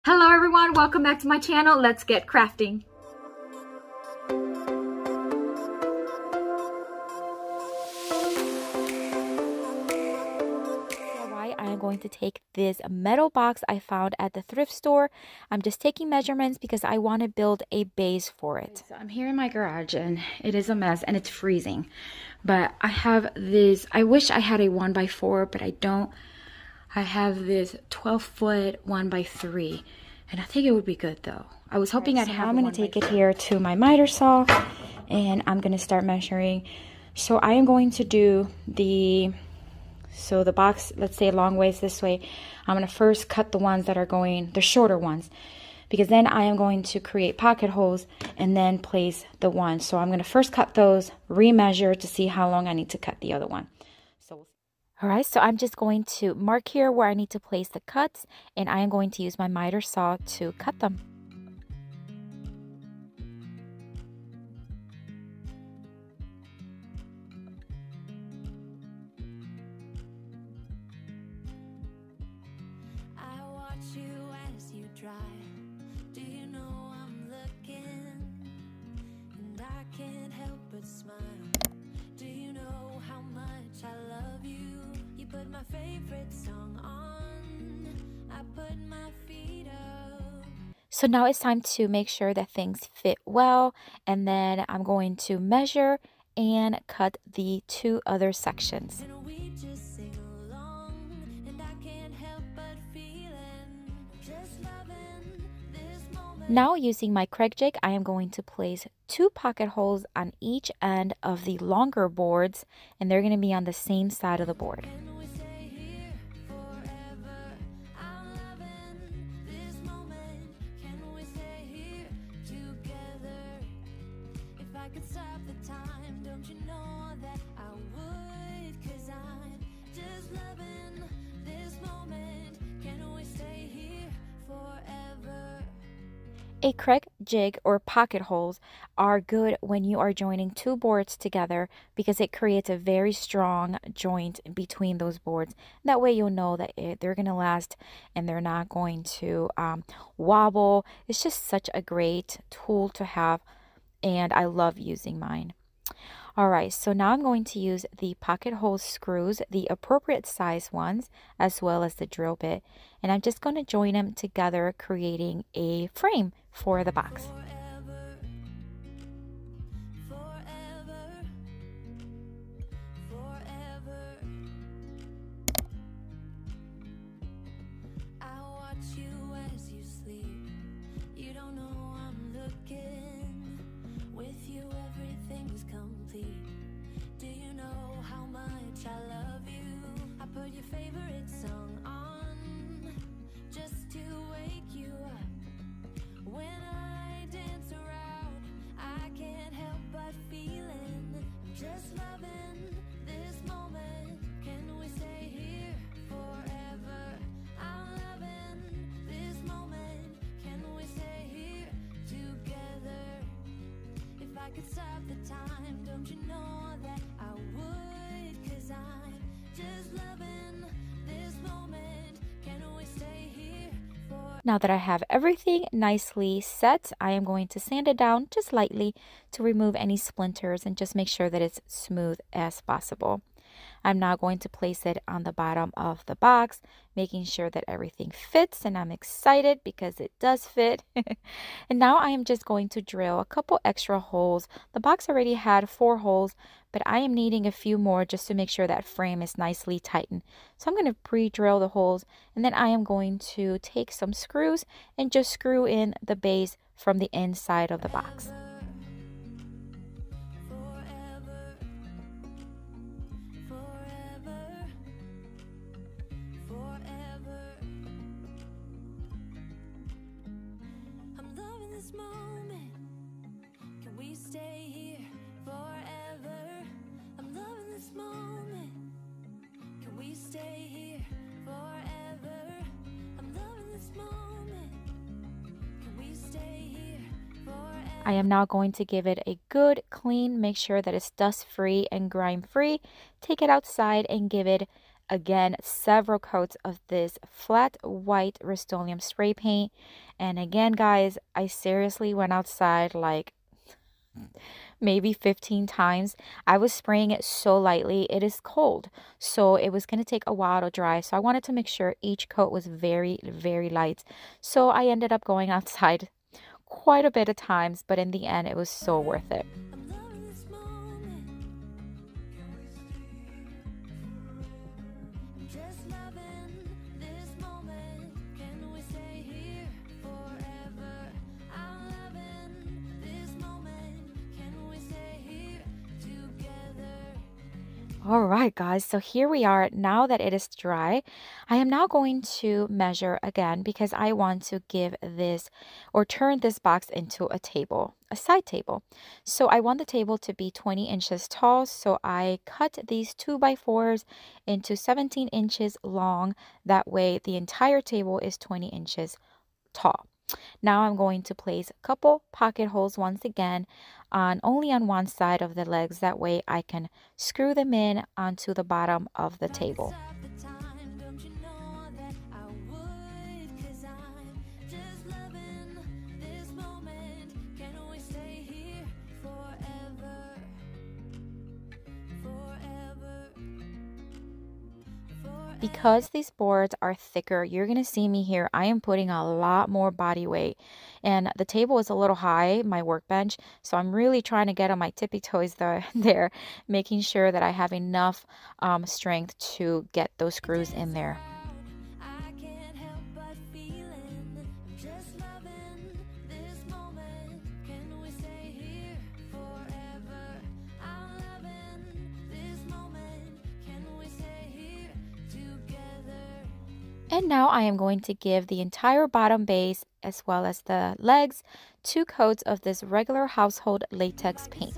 Hello everyone, welcome back to my channel. Let's get crafting. I am going to take this metal box I found at the thrift store. I'm just taking measurements because I want to build a base for it. So I'm here in my garage and it is a mess and it's freezing. But I have this, I wish I had a 1x4, but I don't. I have this 12-foot 1x3, and I think it would be good though. I was hoping I'd have. I'm going to take it here to my miter saw, and I'm going to start measuring. So I am going to do the box, let's say long ways this way. I'm going to first cut the ones that are going, the shorter ones, because then I am going to create pocket holes and then place the ones. So I'm going to first cut those, remeasure to see how long I need to cut the other one. All right, so I'm just going to mark here where I need to place the cuts, and I am going to use my miter saw to cut them. I watch you as you drive. Do you know I'm looking? And I can't help but smile. Do you know how much I love you? You put my favorite song on. I put my feet up. So now it's time to make sure that things fit well, and then I'm going to measure and cut the two other sections. And we just sing along, and I can't help but feeling just loving this moment. Now using my Craig jig, I am going to place 2 pocket holes on each end of the longer boards, and they're going to be on the same side of the board. A Craig jig or pocket holes are good when you are joining 2 boards together because it creates a very strong joint between those boards. That way you'll know that they're going to last and they're not going to wobble. It's just such a great tool to have, and I love using mine. Alright, so now I'm going to use the pocket hole screws, the appropriate size ones, as well as the drill bit. And I'm just going to join them together, creating a frame for the box. I could stop the time, don't you know that I would? 'Cause I'm just loving this moment. Can we stay here for... Now that I have everything nicely set, I am going to sand it down just lightly to remove any splinters and just make sure that it's smooth as possible. I'm now going to place it on the bottom of the box, making sure that everything fits, and I'm excited because it does fit. And now I am just going to drill a couple extra holes. The box already had 4 holes, but I am needing a few more just to make sure that frame is nicely tightened. So I'm going to pre-drill the holes, and then I am going to take some screws and just screw in the base from the inside of the box. I am now going to give it a good clean, make sure that it's dust free and grime free. Take it outside and give it again, several coats of this flat white Rust-Oleum spray paint. And again, guys, I seriously went outside like maybe 15 times. I was spraying it so lightly. It is cold, so it was going to take a while to dry. So I wanted to make sure each coat was very, very light. So I ended up going outside quite a bit of times, but in the end, it was so worth it. All right, guys, so here we are. Now that it is dry, I am now going to measure again because I want to give this or turn this box into a table, a side table. So I want the table to be 20 inches tall. So I cut these 2x4s into 17 inches long. That way the entire table is 20 inches tall. Now I'm going to place a couple pocket holes once again only on one side of the legs. That way I can screw them in onto the bottom of the table. Because these boards are thicker, you're going to see me here. I am putting a lot more body weight. And the table is a little high, my workbench. So I'm really trying to get on my tippy toes there, making sure that I have enough strength to get those screws in there. And now I am going to give the entire bottom base as well as the legs 2 coats of this regular household latex paint.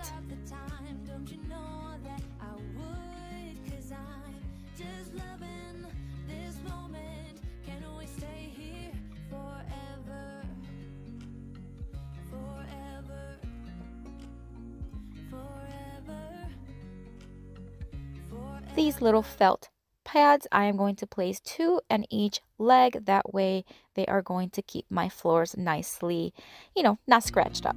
These little felt pads, I am going to place 2 on each leg. That way they are going to keep my floors nicely, not scratched up.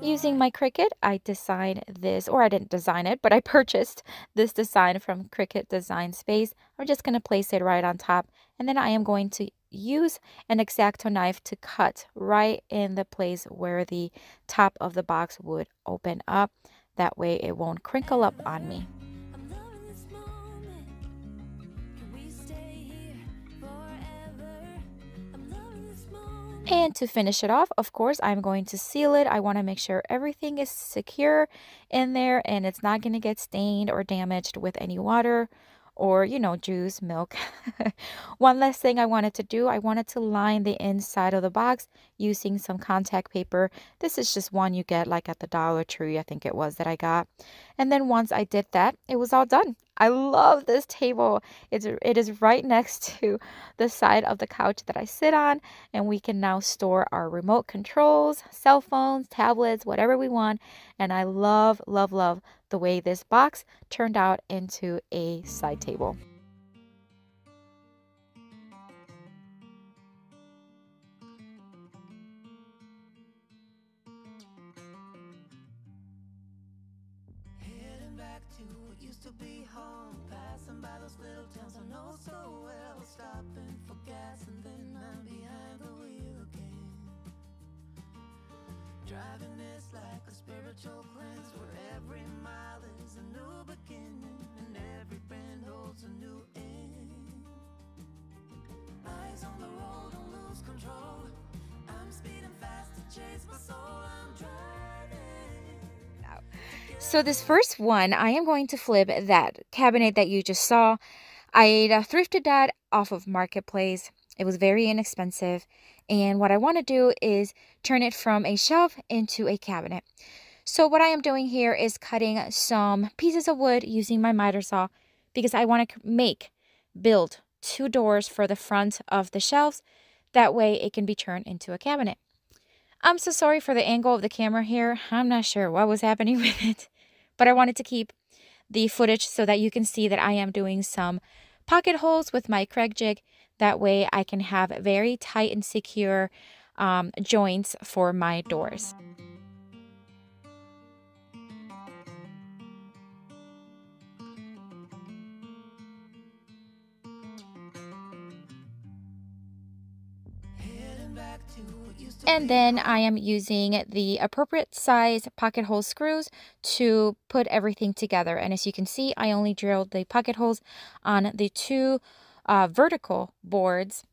Using my Cricut, I designed this, or I didn't design it, but I purchased this design from Cricut Design Space. I'm just going to place it right on top, and then I am going to use an X-Acto knife to cut right in the place where the top of the box would open up. That way it won't crinkle up on me. And to finish it off, of course, I'm going to seal it. I want to make sure everything is secure in there and it's not going to get stained or damaged with any water or, juice, milk. One last thing I wanted to do, I wanted to line the inside of the box using some contact paper. This is just one you get like at the Dollar Tree, I think it was, that I got. And then once I did that, it was all done. I love this table. It is right next to the side of the couch that I sit on, and we can now store our remote controls, cell phones, tablets, whatever we want. And I love, love, love the way this box turned out into a side table. To be home, passing by those little towns I know so well, stopping for gas and then I'm behind the wheel again, driving this like a spiritual cleanse where every mile is a new beginning and every bend holds a new end. Eyes on the road, don't lose control, I'm speeding fast to chase my soul, I'm driving. So this first one, I am going to flip that cabinet that you just saw. I thrifted that off of Marketplace. It was very inexpensive. And what I want to do is turn it from a shelf into a cabinet. So what I am doing here is cutting some pieces of wood using my miter saw because I want to build 2 doors for the front of the shelves. That way it can be turned into a cabinet. I'm so sorry for the angle of the camera here. I'm not sure what was happening with it, but I wanted to keep the footage so that you can see that I am doing some pocket holes with my Craig jig. That way I can have very tight and secure joints for my doors. And then I am using the appropriate size pocket hole screws to put everything together. And as you can see, I only drilled the pocket holes on the 2 vertical boards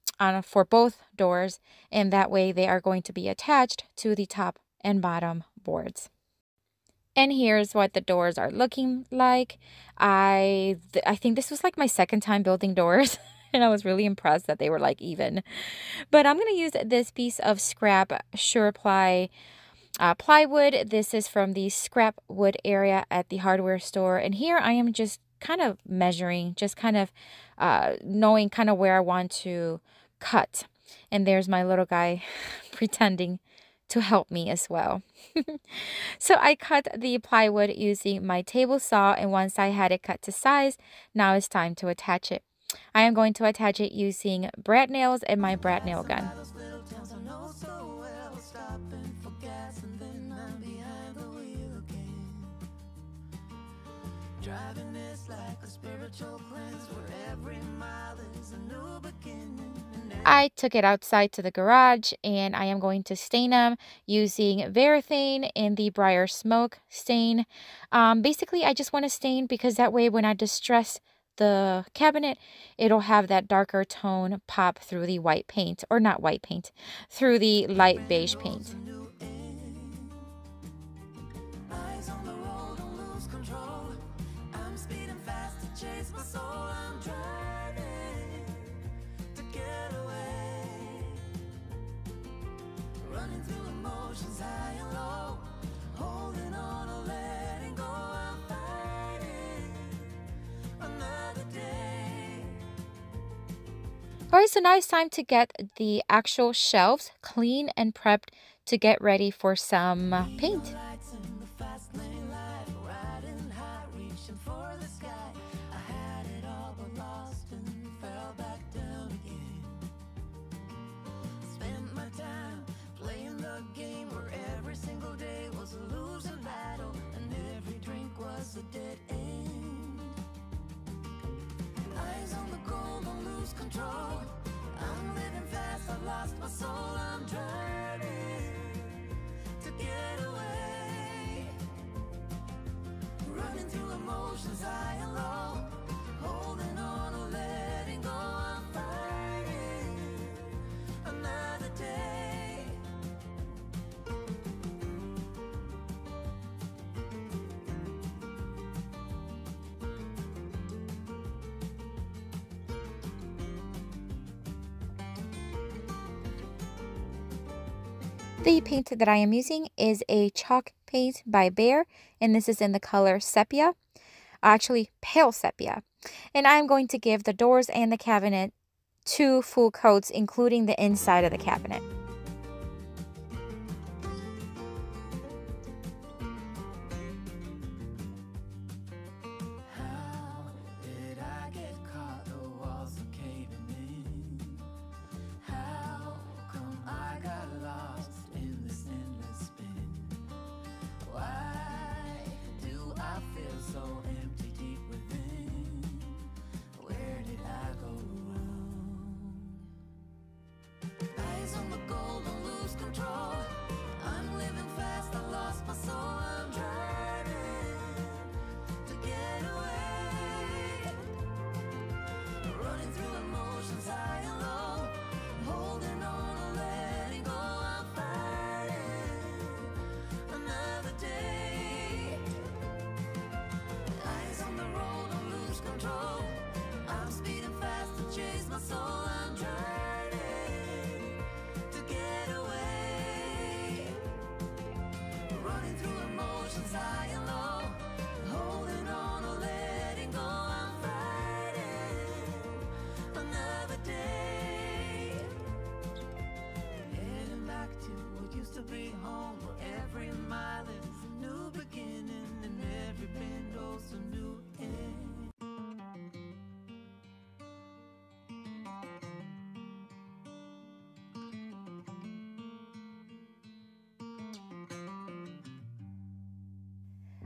for both doors. And that way they are going to be attached to the top and bottom boards. And here's what the doors are looking like. I think this was like my second time building doors. And I was really impressed that they were like even. But I'm going to use this piece of scrap Sureply plywood. This is from the scrap wood area at the hardware store. And here I am just kind of measuring, just kind of knowing kind of where I want to cut. And there's my little guy pretending to help me as well. So I cut the plywood using my table saw, and once I had it cut to size, now it's time to attach it. I am going to attach it using brad nails and my brad nail gun. I took it outside to the garage and I am going to stain them using Varathane in the Briar Smoke stain. Basically, I just want to stain because that way when I distress the cabinet, it'll have that darker tone pop through the white paint, or not white paint, through the light beige paint. Alright, so now it's time to get the actual shelves clean and prepped to get ready for some paint. I'm living fast, I've lost my soul, I'm driving to get away, running through emotions high and low, holding on or letting go, I'm fighting another day. The paint that I am using is a chalk paint by Behr, and this is in the color sepia, actually pale sepia. And I'm going to give the doors and the cabinet 2 full coats, including the inside of the cabinet. On the go.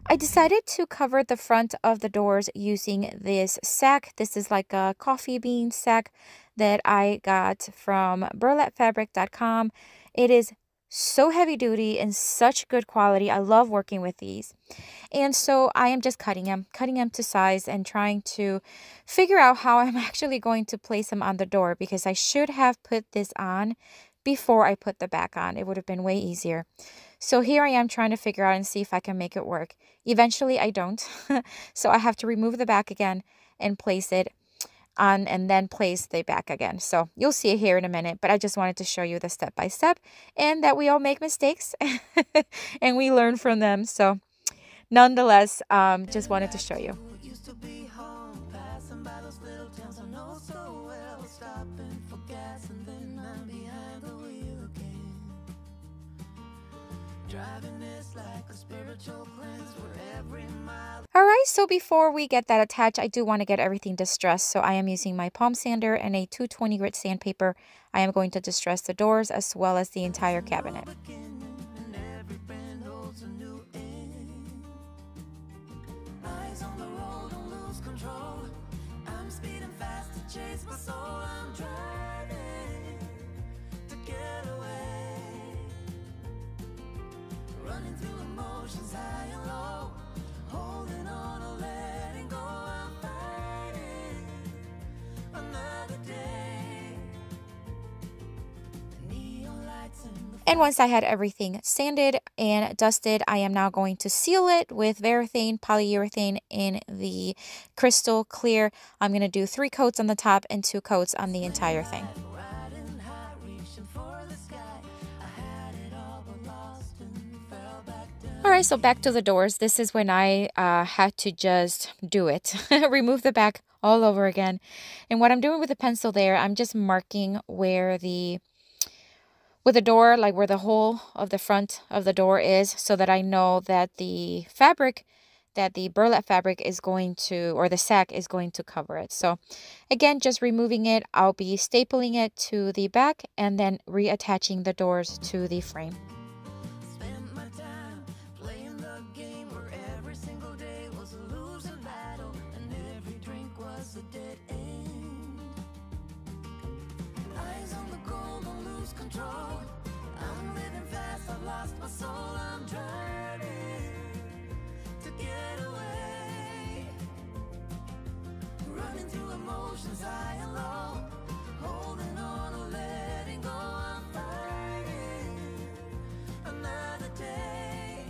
I decided to cover the front of the doors using this sack. This is like a coffee bean sack that I got from burlapfabric.com. It is so heavy duty and such good quality. I love working with these. And so I am just cutting them to size and trying to figure out how I'm actually going to place them on the door, because I should have put this on before I put the back on. It would have been way easier. So here I am trying to figure out and see if I can make it work. Eventually I don't. So I have to remove the back again and place it on, and then place the back again. So you'll see it here in a minute, but I just wanted to show you the step by step, and that we all make mistakes and we learn from them. So nonetheless, just wanted to show you. Used to be home, passing by those little towns I know so well, stopping for gas and then I'm behind the wheel again. Driving this like a spiritual cleanse where every mile. All right, so before we get that attached, I do want to get everything distressed. So I am using my palm sander and a 220 grit sandpaper. I am going to distress the doors as well as the entire cabinet. Chase my soul, I'm driving to get away, running through emotions high and low, holding on or letting go, I'm fighting another day. The neon lights in the And once I had everything sanded and dusted, I am now going to seal it with varathane polyurethane in the crystal clear. I'm going to do 3 coats on the top and 2 coats on the entire thing. All right, so back to the doors. This is when I had to just do it. Remove the back all over again. And what I'm doing with the pencil there, I'm just marking where with the door, like where the hole of the front of the door is, so that I know that the fabric, that the burlap fabric is going to, or the sack is going to cover it. So again, just removing it, I'll be stapling it to the back and then reattaching the doors to the frame. Spent my time playing the game where every single day was a losing battle and every drink was a dead end. Eyes on the goal, don't lose control. I'm living fast, I've lost my soul, I'm driving to get away, running through emotions high and low, holding on or letting go, I'm fighting another day.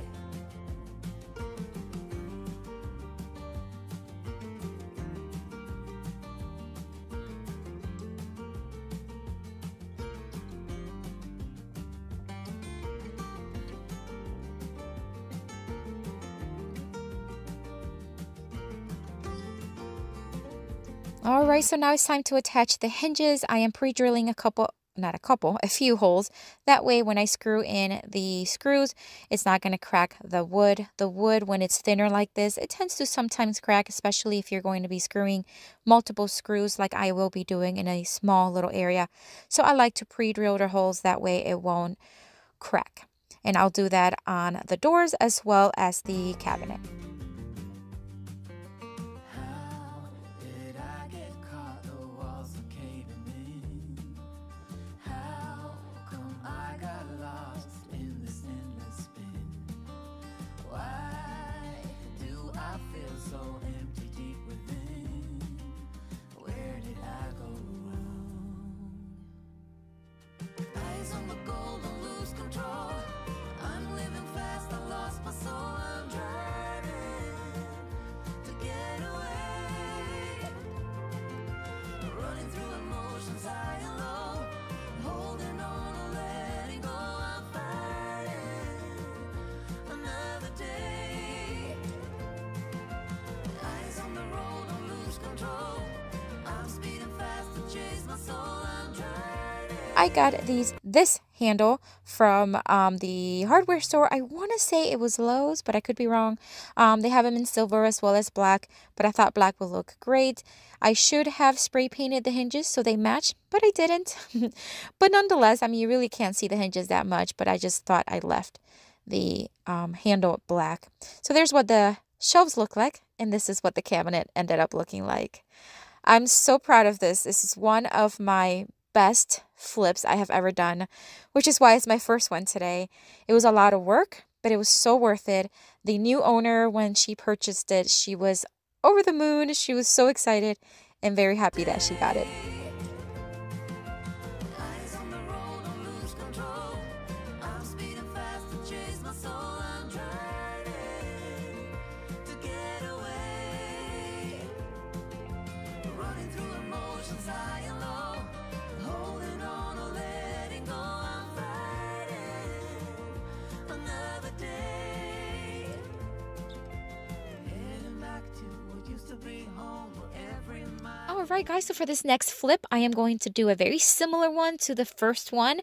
All right, so now it's time to attach the hinges. I am pre-drilling a few holes. That way, when I screw in the screws, it's not going to crack the wood. The wood, when it's thinner like this, it tends to sometimes crack, especially if you're going to be screwing multiple screws like I will be doing in a small little area. So I like to pre-drill the holes, that way it won't crack. And I'll do that on the doors as well as the cabinet. I got this handle from the hardware store. I want to say it was Lowe's, but I could be wrong. They have them in silver as well as black, but I thought black would look great. I should have spray painted the hinges so they match, but I didn't. But nonetheless, I mean, you really can't see the hinges that much, but I just thought I left the handle black. So there's what the shelves look like, and this is what the cabinet ended up looking like. I'm so proud of this. This is one of my best flips I have ever done, which is why it's my first one today. It was a lot of work, but it was so worth it. The new owner, when she purchased it, she was over the moon. She was so excited and very happy that she got it. Eyes on the road, don't lose control. I'm speeding fast to chase my soul. I'm trying to get away. Running through emotions high and low. Holding on or letting go. I'm fighting another day. Heading back to what used to be home where every mile. Alright guys, so for this next flip, I am going to do a very similar one to the first one.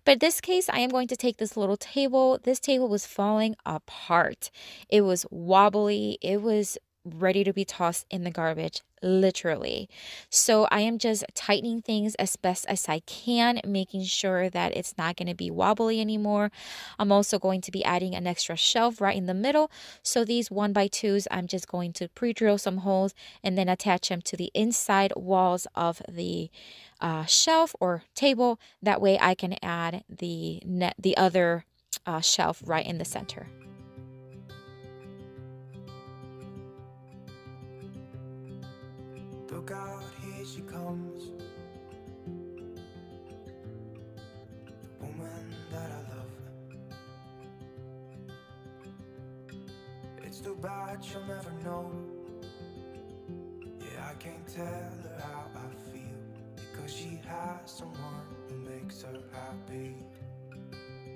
But in this case, I am going to take this little table. This table was falling apart. It was wobbly. It was ready to be tossed in the garbage, literally. So I am just tightening things as best as I can, making sure that it's not going to be wobbly anymore. I'm also going to be adding an extra shelf right in the middle. So these 1x2s, I'm just going to pre-drill some holes and then attach them to the inside walls of the shelf or table. That way I can add the other shelf right in the center. Look out, here she comes. The woman that I love. It's too bad she'll never know. Yeah, I can't tell her how I feel, because she has someone who makes her happy.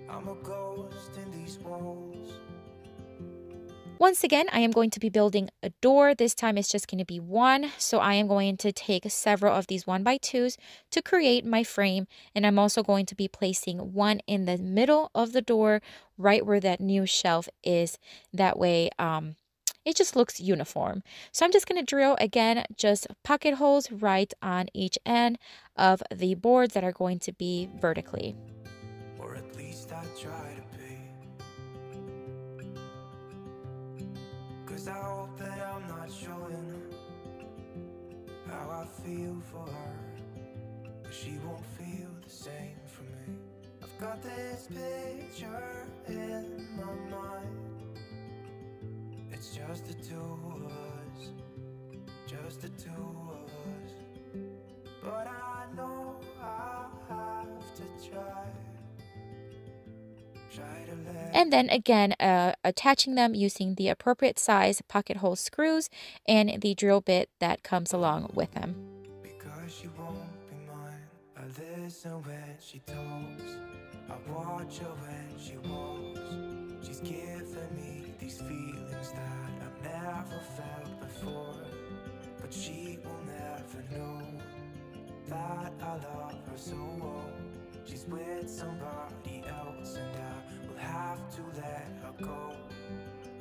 I'm a ghost in these walls. Once again, I am going to be building a door. This time it's just going to be one. So I am going to take several of these 1x2s to create my frame. And I'm also going to be placing one in the middle of the door, right where that new shelf is. That way, it just looks uniform. So I'm just going to drill, again, just pocket holes right on each end of the boards that are going to be vertically. Or at least I try to be. 'Cause I hope that I'm not showing how I feel for her, but she won't feel the same for me. I've got this picture in my mind. It's just the two of us, just the two of us. But I know I have to try. And then again, attaching them using the appropriate size pocket hole screws and the drill bit that comes along with them. Because she won't be mine. I listen when she talks, I watch her when she walks. She's giving me these feelings that I've never felt before. But she will never know that I love her so well. She's with somebody else and I will have to let her go.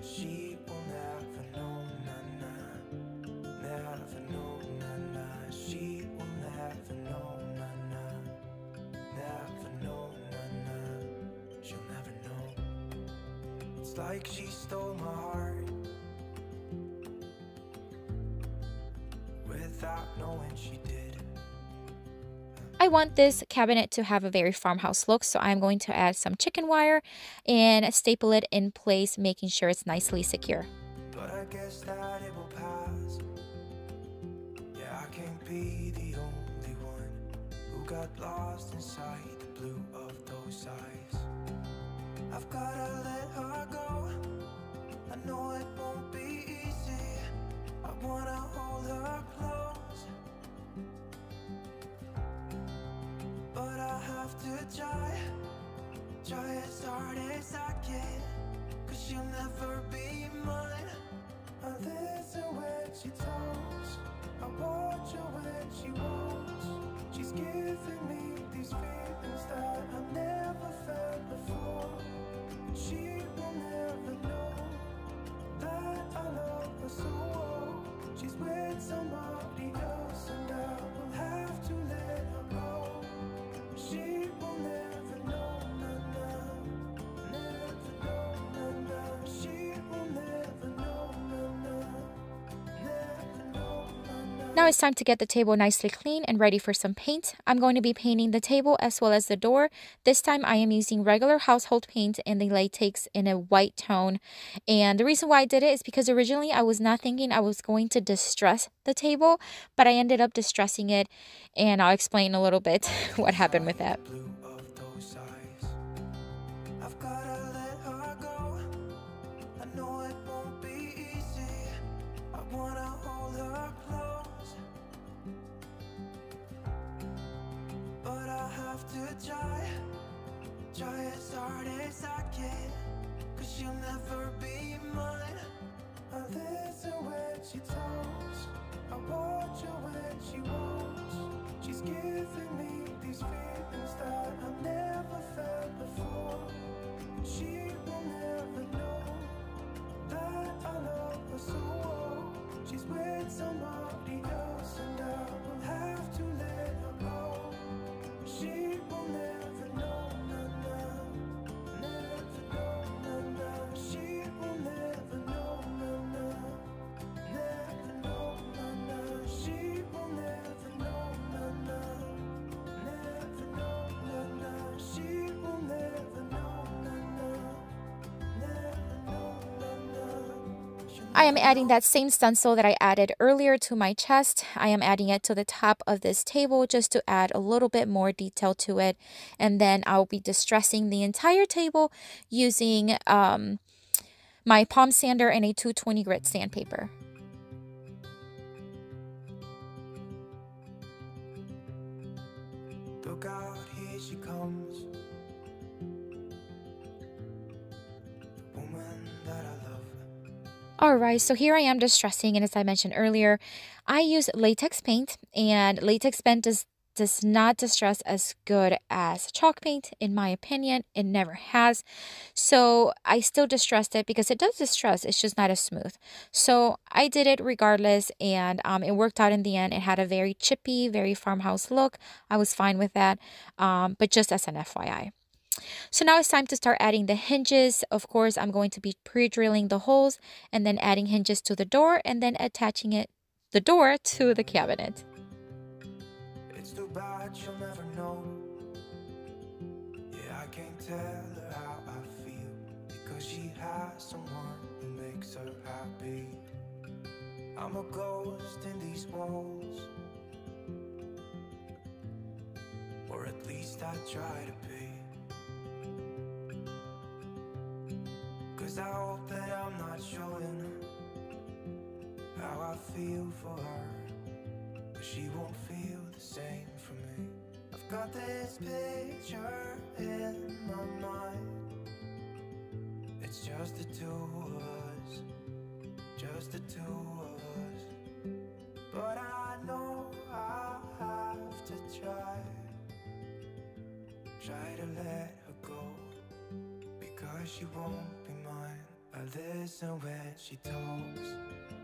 She will never know, na-na. Never know, na-na. She will never know, na-na. Never know, na-na. She'll never know. It's like she stole my heart without knowing she did. I want this cabinet to have a very farmhouse look, so I'm going to add some chicken wire and staple it in place, making sure it's nicely secure. But I guess that it will pass. Yeah, I can't be the only one who got lost inside the blue of those eyes. I've gotta let her go. I know it won't be easy. I wanna hold her close, but I have to try as hard as I can, 'cause she'll never be mine. I listen when she talks, I watch her when she walks. She's giving me these feelings that I've never felt before. She will never know that I love her so well. She's with somebody else and I will have to let her go. She will never know, na-na. Never know, Now it's time to get the table nicely clean and ready for some paint. I'm going to be painting the table as well as the door. This time I am using regular household paint in the latex in a white tone. And the reason why I did it is because originally I was not thinking I was going to distress the table, but I ended up distressing it, and I'll explain a little bit what happened with that. Try as hard as I can, 'cause she'll never be mine. I listen when she talks, I watch her when she walks. She's giving me these feelings that I've never felt before. She will never know that I love her so. She's with somebody else and I will have to let her go. She will never know. I am adding that same stencil that I added earlier to my chest. I am adding it to the top of this table just to add a little bit more detail to it. And then I'll be distressing the entire table using my palm sander and a 220 grit sandpaper. Look out, here she comes. The woman that I love. Alright, so here I am distressing, and as I mentioned earlier, I use latex paint, and latex paint does not distress as good as chalk paint, in my opinion. It never has. So I still distressed it because it does distress, it's just not as smooth. So I did it regardless, and it worked out in the end. It had a very chippy, very farmhouse look. I was fine with that, but just as an FYI. So now it's time to start adding the hinges. Of course, I'm going to be pre-drilling the holes and then adding hinges to the door and then attaching the door to the cabinet. It's too bad she'll never know. Yeah, I can't tell her how I feel, because she has someone who makes her happy. I'm a ghost in these walls, or at least I try to be. 'Cause I hope that I'm not showing how I feel for her, but she won't feel the same for me. I've got this picture in my mind. It's just the two of us, just the two of us. But I know I have to try to let her go, because she won't be mine. I listen when she talks,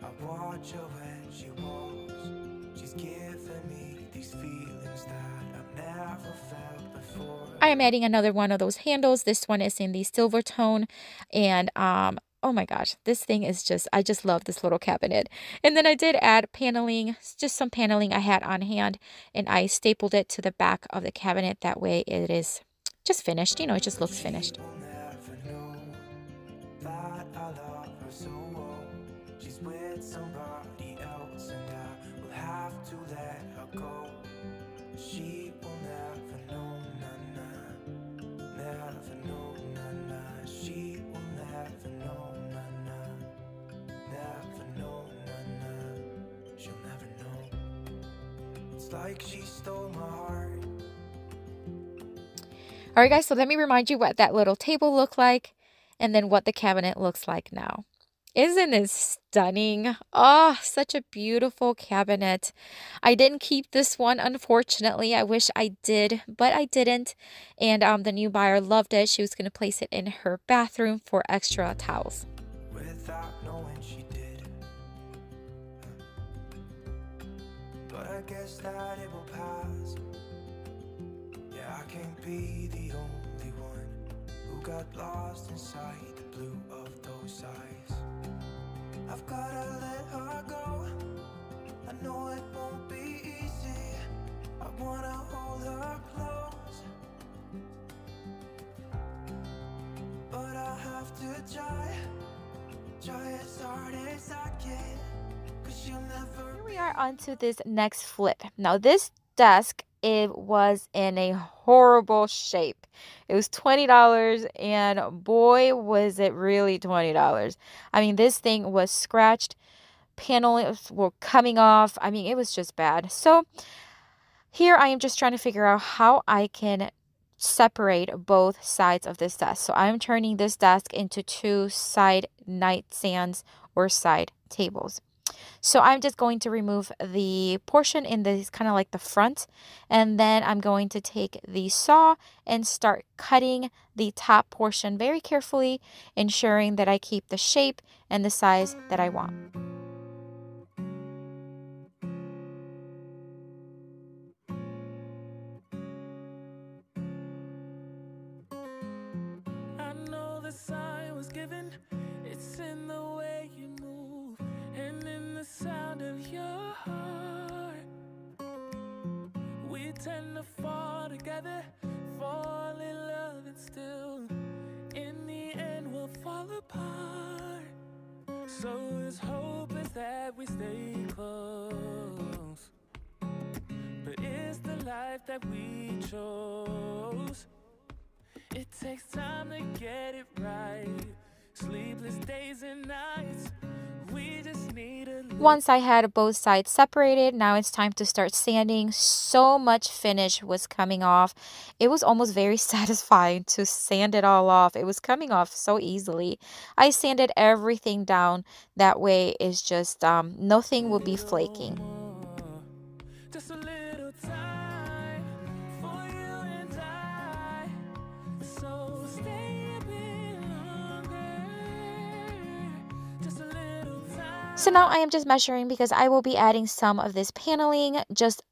I watch her when she walks. She's giving me these feelings that I've never felt before. I am adding another one of those handles. This one is in the silver tone, and oh my gosh, this thing is I just love this little cabinet. And then I did add paneling, just some paneling I had on hand, and I stapled it to the back of the cabinet. That way it is just finished, you know, it just looks finished. She's with somebody else and I will have to let her go. She will never know, na-na, never know, na-na. She will never know, na-na, never know, na-na. She'll never know. It's like she stole my heart. Alright guys, so let me remind you what that little table looked like and then what the cabinet looks like now. Isn't it stunning? Oh, such a beautiful cabinet. I didn't keep this one, unfortunately. I wish I did, but I didn't. And the new buyer loved it. She was going to place it in her bathroom for extra towels. Without knowing she did. But I guess that it will pass. Yeah, I can't be the only one who got lost inside the blue of those eyes. I've gotta let her go. I know it won't wanna hold her close, but I have to try as hard as I can, 'cause she'll never. Here we are onto this next flip. Now this desk, it was in a horrible shape. It was $20, and boy was it really $20. I mean, this thing was scratched, panels were coming off. I mean, it was just bad. So here I am just trying to figure out how I can separate both sides of this desk. So I'm turning this desk into two side nightstands or side tables. So I'm just going to remove the portion in this kind of like the front, and then I'm going to take the saw and start cutting the top portion very carefully, ensuring that I keep the shape and the size that I want. I know the sign was given, it's in the way you move and in the sound of your heart. We tend to fall together, fall in love, and still in the end we'll fall apart. So as hope is that we stay close, but is the life that we chose. It takes time to get it right, sleepless days and nights, we just need a little. Once I had both sides separated, now it's time to start sanding. So much finish was coming off. It was almost very satisfying to sand it all off. It was coming off so easily. I sanded everything down. That way it's just nothing will be flaking. Just a little time for you and I, so stay a bit longer. Just a little time. So now I am just measuring because I will be adding some of this paneling, just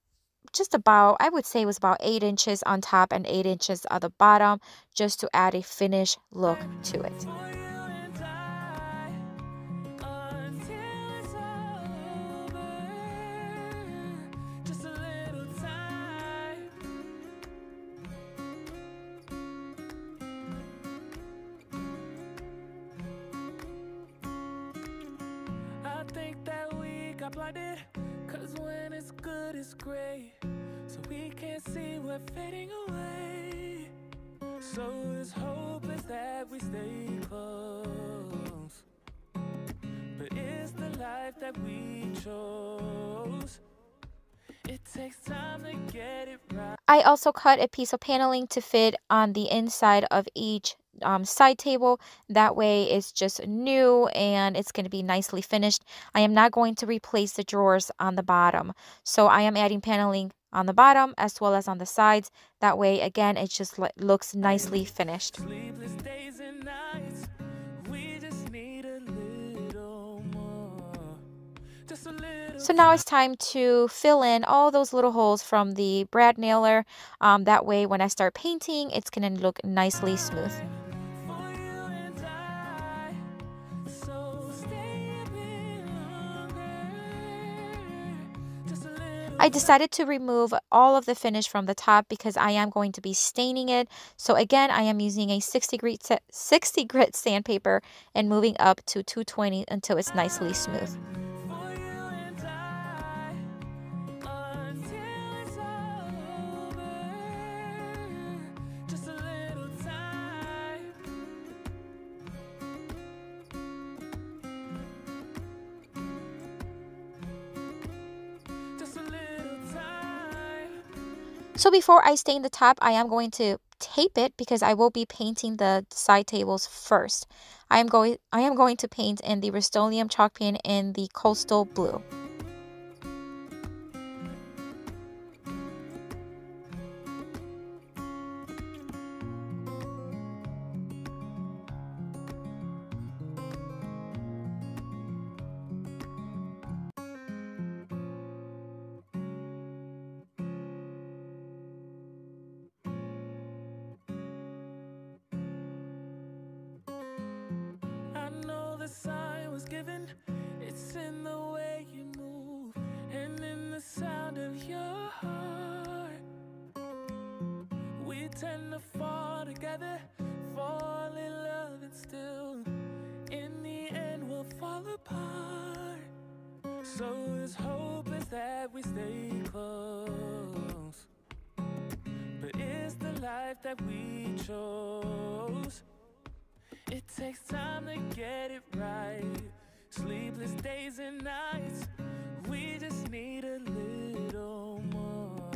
about, I would say it was about 8 inches on top and 8 inches on the bottom, just to add a finished look to it. For you and I, until it's over. Just a little time. I think that we got blinded, 'cause when it's good it's great, so we can't see we're fading away. So as hope is that we stay close, but is the life that we chose. It takes time to get it right. I also cut a piece of paneling to fit on the inside of each side table. That way it's just new and it's going to be nicely finished. I am not going to replace the drawers on the bottom. So I am adding paneling on the bottom as well as on the sides. That way, again, it just looks nicely finished. Sleepless days and nights, we just need a little more. Just a little. So now it's time to fill in all those little holes from the brad nailer. That way, when I start painting, it's going to look nicely smooth. For you and I, so stay a bit longer. Just a little. I decided to remove all of the finish from the top because I am going to be staining it. So again, I am using a 60 grit sandpaper and moving up to 220 until it's nicely smooth. For you and I, until it's over. Just a little time. Just a little time. So before I stain the top, I am going to tape it because I will be painting the side tables first. I am going to paint in the Rust-Oleum chalk paint in the Coastal Blue. I know the sign was given, it's in the way you move and in the sound of your heart. tend to fall together, fall in love, and still in the end we'll fall apart. So as hope is that we stay close, but it's the life that we chose. It takes time to get it right, sleepless days and nights. We just need a little more,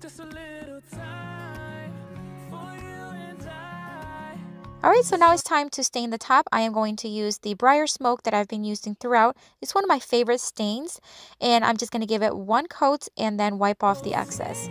just a little time for you and I. Alright, so now it's time to stain the top. I am going to use the Briar Smoke that I've been using throughout. It's one of my favorite stains, and I'm just going to give it one coat and then wipe off the excess.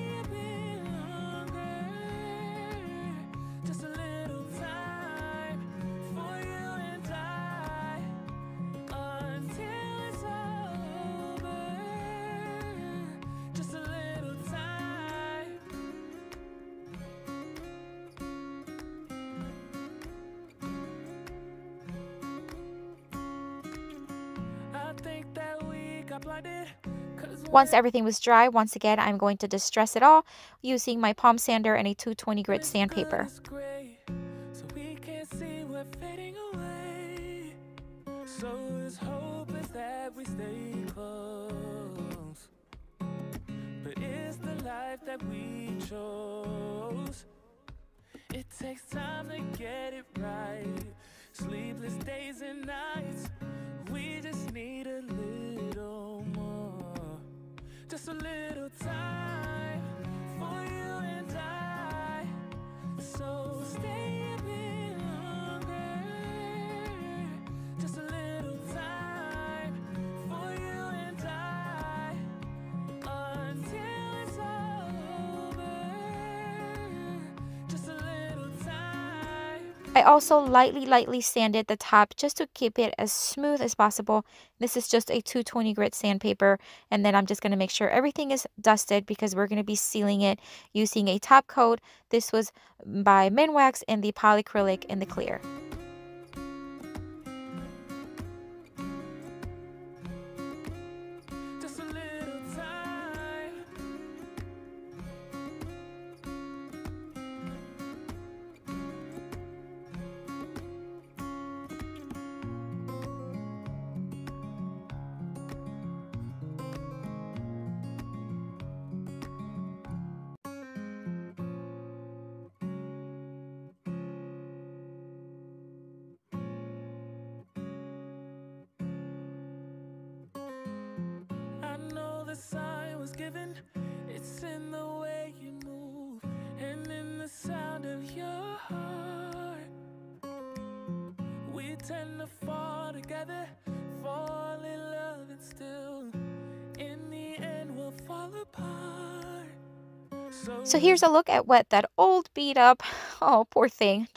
Once everything was dry, once again, I'm going to distress it all using my palm sander and a 220 grit sandpaper. So we can't see we're fading away. So as hope is that we stay close, but it's the life that we chose. It takes time to get it right, sleepless days and nights. We just need a little more, just a little time for you and I. So stay a bit longer, just a little time for you and I, until it's over, just a little time. I also lightly sanded the top just to keep it as smooth as possible. This is just a 220 grit sandpaper, and then I'm just going to make sure everything is dusted because we're going to be sealing it using a top coat. This was by Minwax in the polyacrylic in the clear. Just a little time. I know the sign was given, it's in the way you move and in the sound of your heart. We tend to fall together, fall in love, and still in the end we'll fall apart. So here's a look at what that old beat up, oh poor thing,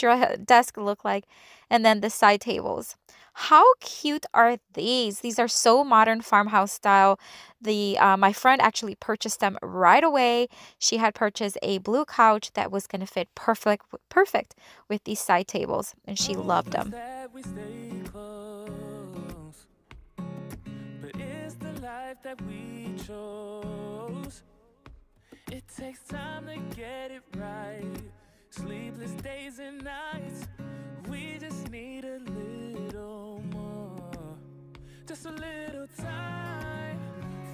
desk looked like, and then the side tables. How cute are these? These are so modern, farmhouse style. My friend actually purchased them right away. She had purchased a blue couch that was going to fit perfect with these side tables, and she loved them. But it's the life that we chose. It takes time to get it right, sleepless days and nights. We just need a little more, just a little time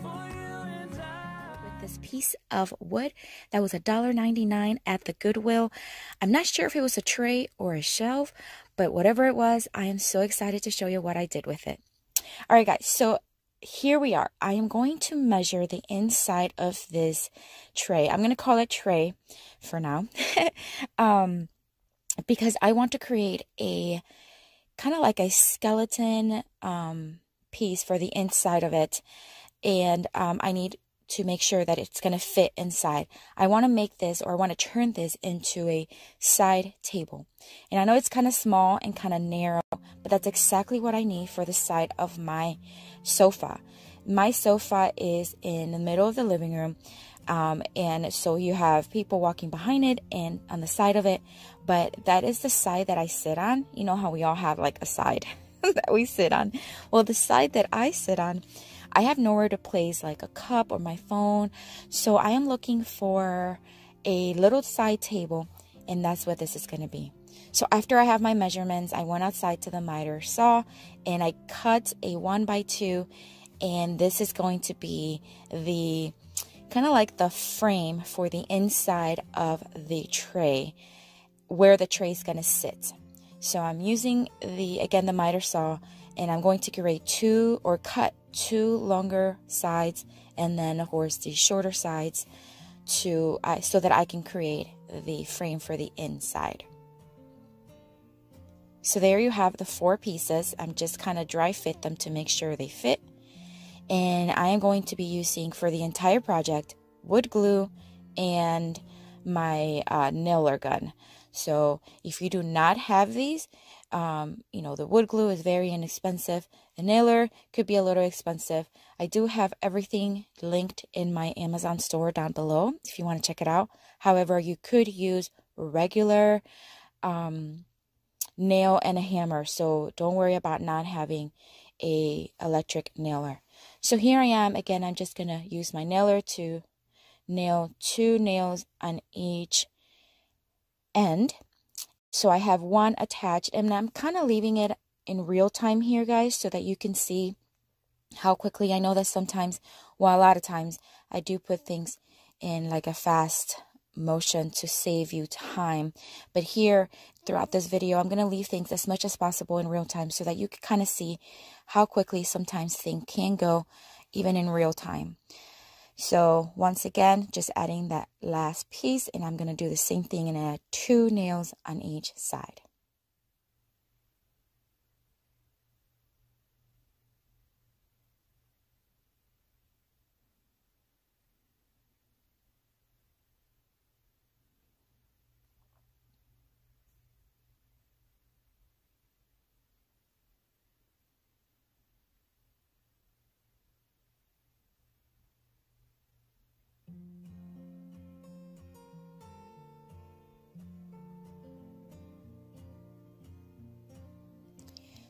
for you and I. With this piece of wood that was $1.99 at the Goodwill. I'm not sure if it was a tray or a shelf, but whatever it was, I am so excited to show you what I did with it. All right, guys, so here we are. I am going to measure the inside of this tray. I'm going to call it tray for now. Because I want to create a kind of like a skeleton piece for the inside of it. And I need to make sure that it's going to fit inside. I want to make this, or I want to turn this into a side table. And I know it's kind of small and kind of narrow, but that's exactly what I need for the side of my sofa. My sofa is in the middle of the living room. And so you have people walking behind it and on the side of it, but that is the side that I sit on. You know how we all have like a side that we sit on. Well, the side that I sit on, I have nowhere to place like a cup or my phone. So I am looking for a little side table, and that's what this is going to be. So after I have my measurements, I went outside to the miter saw and I cut a 1x2, and this is going to be the kind of like the frame for the inside of the tray, where the tray is going to sit. So I'm using the miter saw, and I'm going to cut two longer sides, and then of course the shorter sides so that I can create the frame for the inside. So there you have the 4 pieces. I'm just kind of dry fit them to make sure they fit. And I am going to be using for the entire project wood glue and my nailer gun. So if you do not have these, the wood glue is very inexpensive. The nailer could be a little expensive. I do have everything linked in my Amazon store down below if you want to check it out. However, you could use regular nail and a hammer, so don't worry about not having a electric nailer. So here I am again. I'm just gonna use my nailer to nail 2 nails on each end. So I have 1 attached, and I'm kind of leaving it in real time here, guys, so that you can see how quickly. I know that sometimes, well, a lot of times I do put things in like a fast motion to save you time, but here throughout this video I'm going to leave things as much as possible in real time so that you can kind of see how quickly sometimes things can go even in real time. So once again, just adding that last piece, and I'm going to do the same thing and add 2 nails on each side.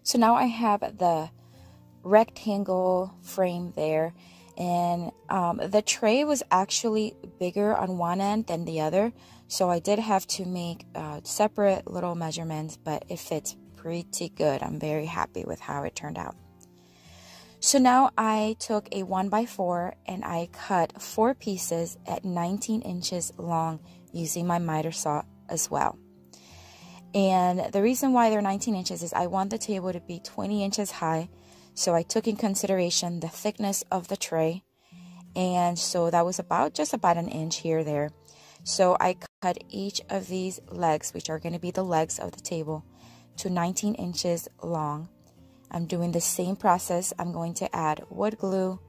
So now I have the rectangle frame there, and the tray was actually bigger on one end than the other, so I did have to make separate little measurements, but it fits pretty good. I'm very happy with how it turned out. So now I took a 1x4 and I cut 4 pieces at 19 inches long using my miter saw as well. And the reason why they're 19 inches is I want the table to be 20 inches high. So I took in consideration the thickness of the tray. And so that was just about an inch here or there. So I cut each of these legs, which are going to be the legs of the table, to 19 inches long. I'm doing the same process. I'm going to add wood glue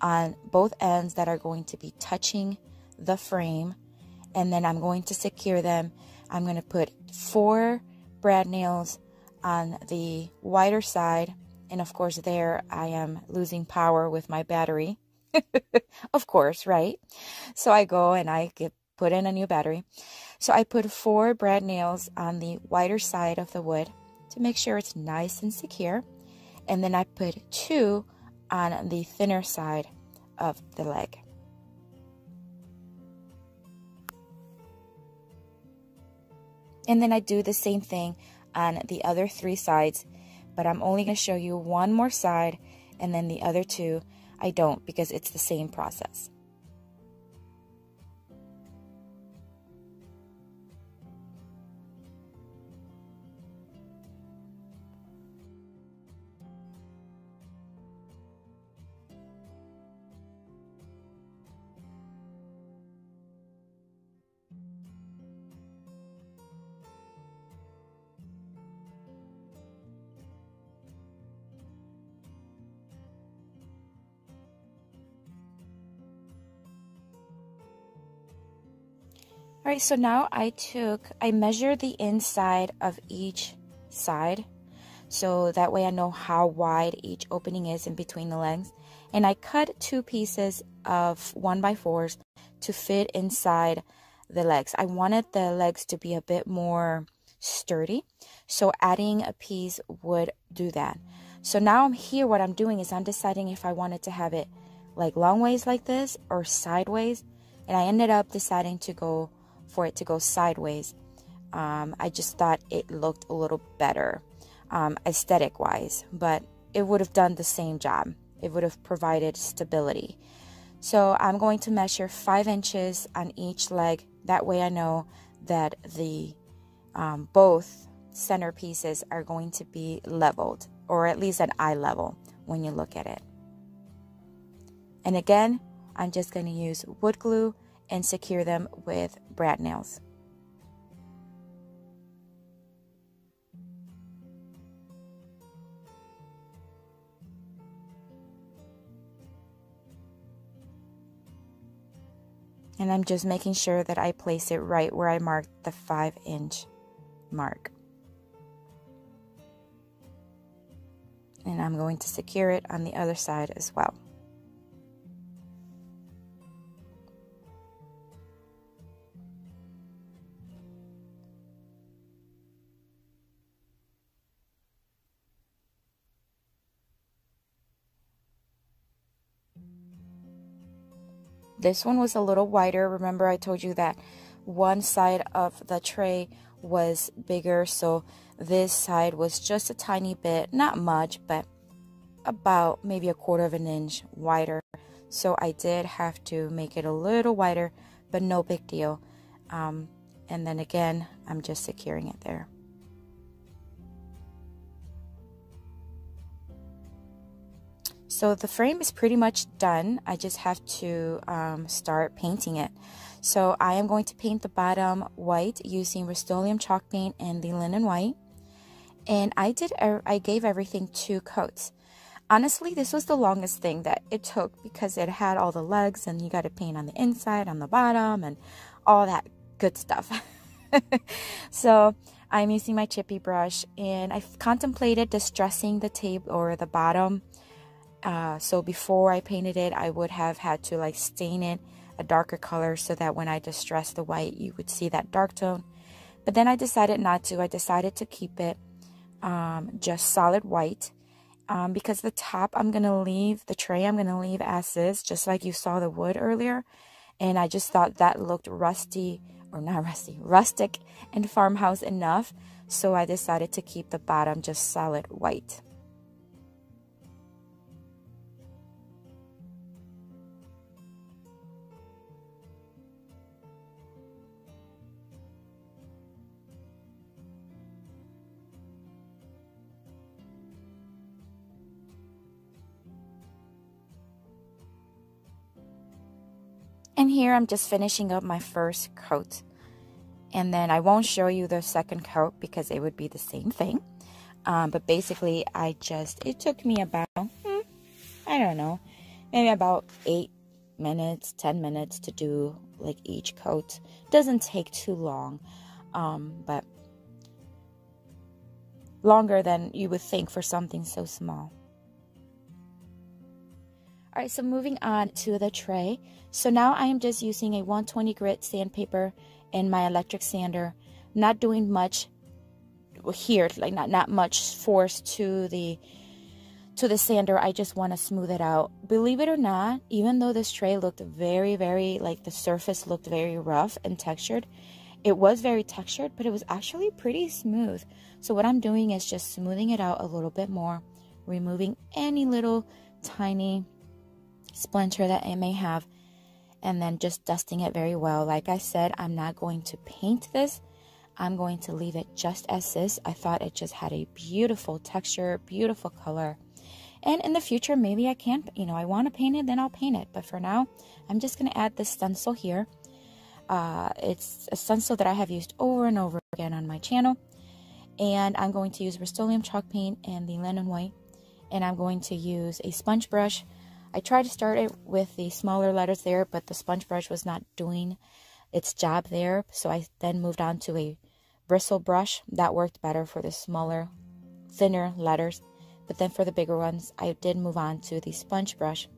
on both ends that are going to be touching the frame. And then I'm going to secure them. I'm going to put 4 brad nails on the wider side. And of course, there I am losing power with my battery. Of course, right? So I go and I put in a new battery. So I put 4 brad nails on the wider side of the wood to make sure it's nice and secure. And then I put 2 on the thinner side of the leg. And then I do the same thing on the other 3 sides, but I'm only going to show you one more side, and then the other 2 I don't, because it's the same process. Alright, so now I measured the inside of each side, so that way I know how wide each opening is in between the legs. And I cut 2 pieces of 1x4s to fit inside the legs. I wanted the legs to be a bit more sturdy, so adding a piece would do that. So now I'm here, what I'm doing is I'm deciding if I wanted to have it like long ways like this or sideways, and I ended up deciding to go for it to go sideways. I just thought it looked a little better aesthetic wise, but it would have done the same job. It would have provided stability. So I'm going to measure 5 inches on each leg. That way I know that the both center pieces are going to be leveled, or at least at eye level when you look at it. And again, I'm just going to use wood glue and secure them with brad nails. And I'm just making sure that I place it right where I marked the 5-inch mark. And I'm going to secure it on the other side as well. This one was a little wider. Remember, I told you that one side of the tray was bigger, so this side was just a tiny bit, not much, but about maybe 1/4 of an inch wider. So I did have to make it a little wider, but no big deal. And then again, I'm just securing it there. So the frame is pretty much done. I just have to start painting it. So I am going to paint the bottom white using Rust-Oleum chalk paint and the linen white. And I gave everything 2 coats. Honestly, this was the longest thing that it took because it had all the legs and you got to paint on the inside, on the bottom, and all that good stuff. So I'm using my chippy brush, and I've contemplated distressing the tape or the bottom. So before I painted it, I would have had to like stain it a darker color so that when I distress the white, you would see that dark tone. But then I decided not to. I decided to keep it just solid white because the top I'm going to leave, the tray I'm going to leave as is, just like you saw the wood earlier. And I just thought that looked rustic and farmhouse enough. So I decided to keep the bottom just solid white. And here I'm just finishing up my first coat. And then I won't show you the second coat because it would be the same thing. But basically, it took me about, I don't know, maybe about 8 minutes, 10 minutes to do like each coat. Doesn't take too long, but longer than you would think for something so small. Alright, so moving on to the tray. So now I am just using a 120 grit sandpaper and my electric sander. Not doing much here, like not much force to the sander. I just want to smooth it out. Believe it or not, even though this tray looked very, like the surface looked very rough and textured, it was very textured, but it was actually pretty smooth. So what I'm doing is just smoothing it out a little bit more, removing any little tiny splinter that it may have, and then just dusting it very well. Like I said, I'm not going to paint this. I'm going to leave it just as is. I thought it just had a beautiful texture, beautiful color. And in the future, maybe I can, I want to paint it, then I'll paint it. But for now, I'm just going to add this stencil here. It's a stencil that I have used over and over again on my channel. And I'm going to use Rust-Oleum chalk paint and the linen white. And I'm going to use a sponge brush. I tried to start it with the smaller letters there, but the sponge brush was not doing its job there. So I then moved on to a bristle brush. That worked better for the smaller, thinner letters. But then for the bigger ones, I did move on to the sponge brush.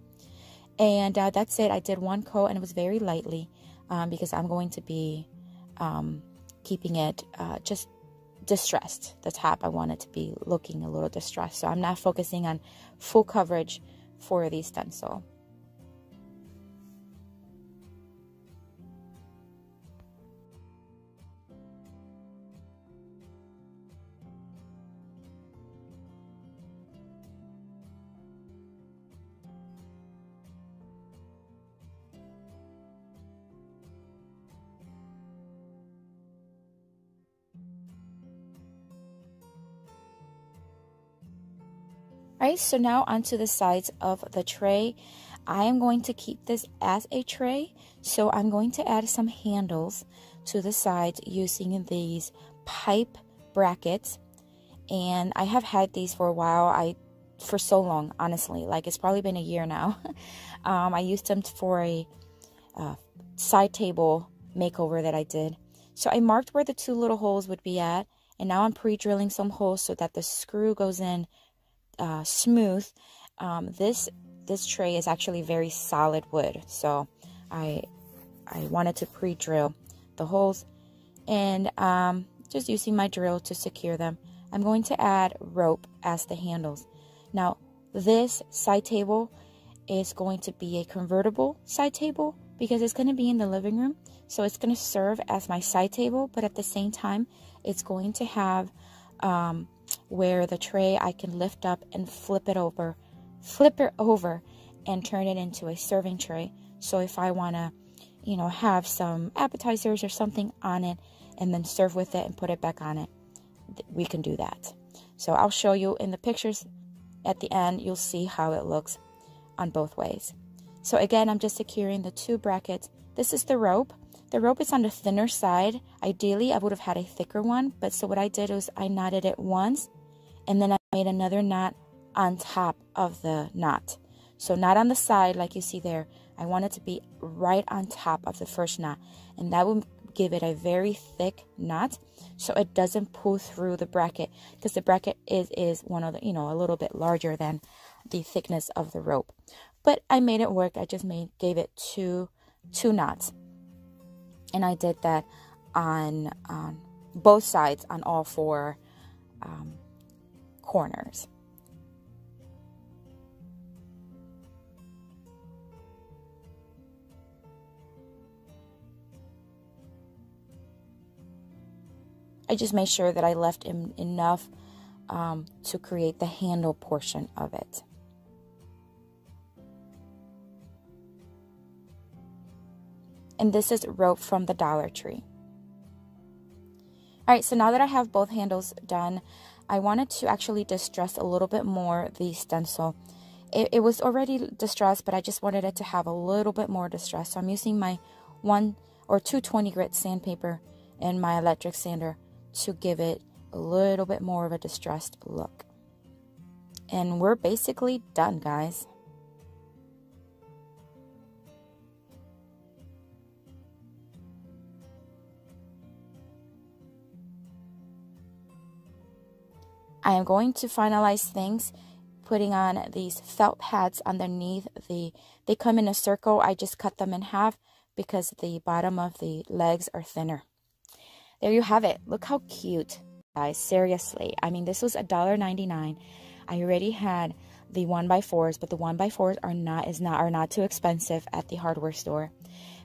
And that's it. I did 1 coat, and it was very lightly because I'm going to be keeping it just distressed. The top, I want it to be looking a little distressed. So I'm not focusing on full coverage for the stencil. Alright, so now onto the sides of the tray. I am going to keep this as a tray, so I'm going to add some handles to the sides using these pipe brackets. And I have had these for a while, for so long, honestly, like it's probably been a year now. I used them for a side table makeover that I did. So I marked where the 2 little holes would be at, and now I'm pre-drilling some holes so that the screw goes in smooth. This tray is actually very solid wood, so I wanted to pre-drill the holes, and just using my drill to secure them. I'm going to add rope as the handles. Now this side table is going to be a convertible side table because it's going to be in the living room, so it's going to serve as my side table, but at the same time it's going to have where the tray I can lift up and flip it over and turn it into a serving tray. So if I want to, you know, have some appetizers or something on it and then serve with it and put it back on it, we can do that. So I'll show you in the pictures at the end. You'll see how it looks on both ways. So again, I'm just securing the 2 brackets. This is the rope. The rope is on the thinner side. Ideally, I would have had a thicker one, but so what I did was I knotted it once, and then I made another knot on top of the knot. So not on the side like you see there. I want it to be right on top of the first knot, and that will give it a very thick knot so it doesn't pull through the bracket, because the bracket is one of the, you know, a little bit larger than the thickness of the rope. But I made it work. I just gave it two knots. And I did that on both sides, on all 4 corners. I just made sure that I left enough to create the handle portion of it. And this is rope from the Dollar Tree. Alright, so now that I have both handles done, I wanted to actually distress a little bit more the stencil. It was already distressed, but I just wanted it to have a little bit more distress. So I'm using my 1 or 220 grit sandpaper and my electric sander to give it a little bit more of a distressed look. And we're basically done, guys. I am going to finalize things, putting on these felt pads underneath. They come in a circle. I just cut them in half because the bottom of the legs are thinner. There you have it. Look how cute, guys. Seriously. I mean, this was $1.99. I already had the 1x4s, but the 1x4s are not too expensive at the hardware store.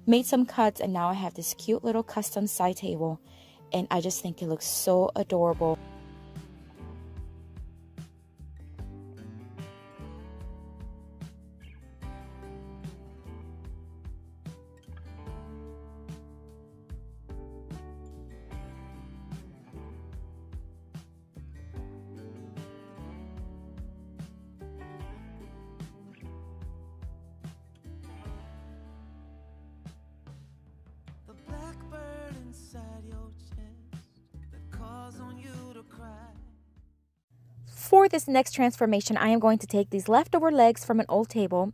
Made some cuts, and now I have this cute little custom side table, and I just think it looks so adorable. For this next transformation, I am going to take these leftover legs from an old table,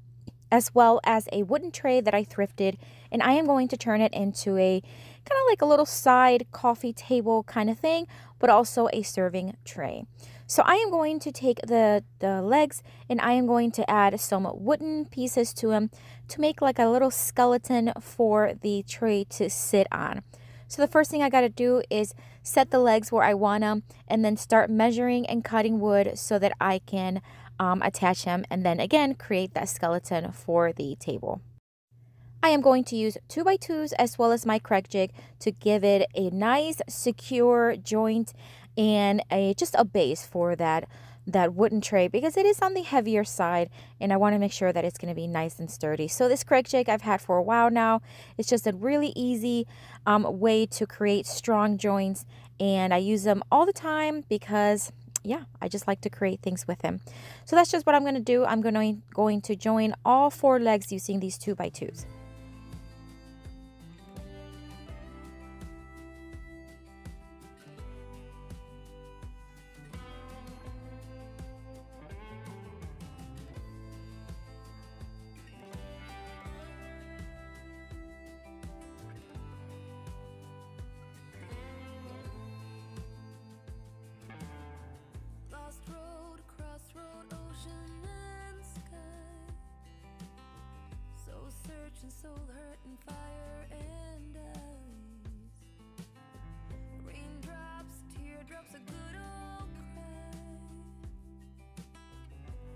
as well as a wooden tray that I thrifted, and I am going to turn it into a kind of like a little side coffee table kind of thing, but also a serving tray. So I am going to take the legs, and I am going to add some wooden pieces to them to make like a little skeleton for the tray to sit on. So the first thing I got to do is set the legs where I want them, and then start measuring and cutting wood so that I can attach them, and then again create that skeleton for the table. I am going to use 2x2s as well as my Craig jig to give it a nice secure joint and just a base for that wooden tray, because it is on the heavier side, and I want to make sure that it's going to be nice and sturdy. So this Craig jig I've had for a while now. It's just a really easy way to create strong joints, and I use them all the time because yeah, I just like to create things with him. So that's just what I'm going to do. I'm going to join all 4 legs using these 2x2s. Lost road, crossroad, ocean and sky. Soul searching, soul hurting, fire and ice. Raindrops, teardrops, a good old cry.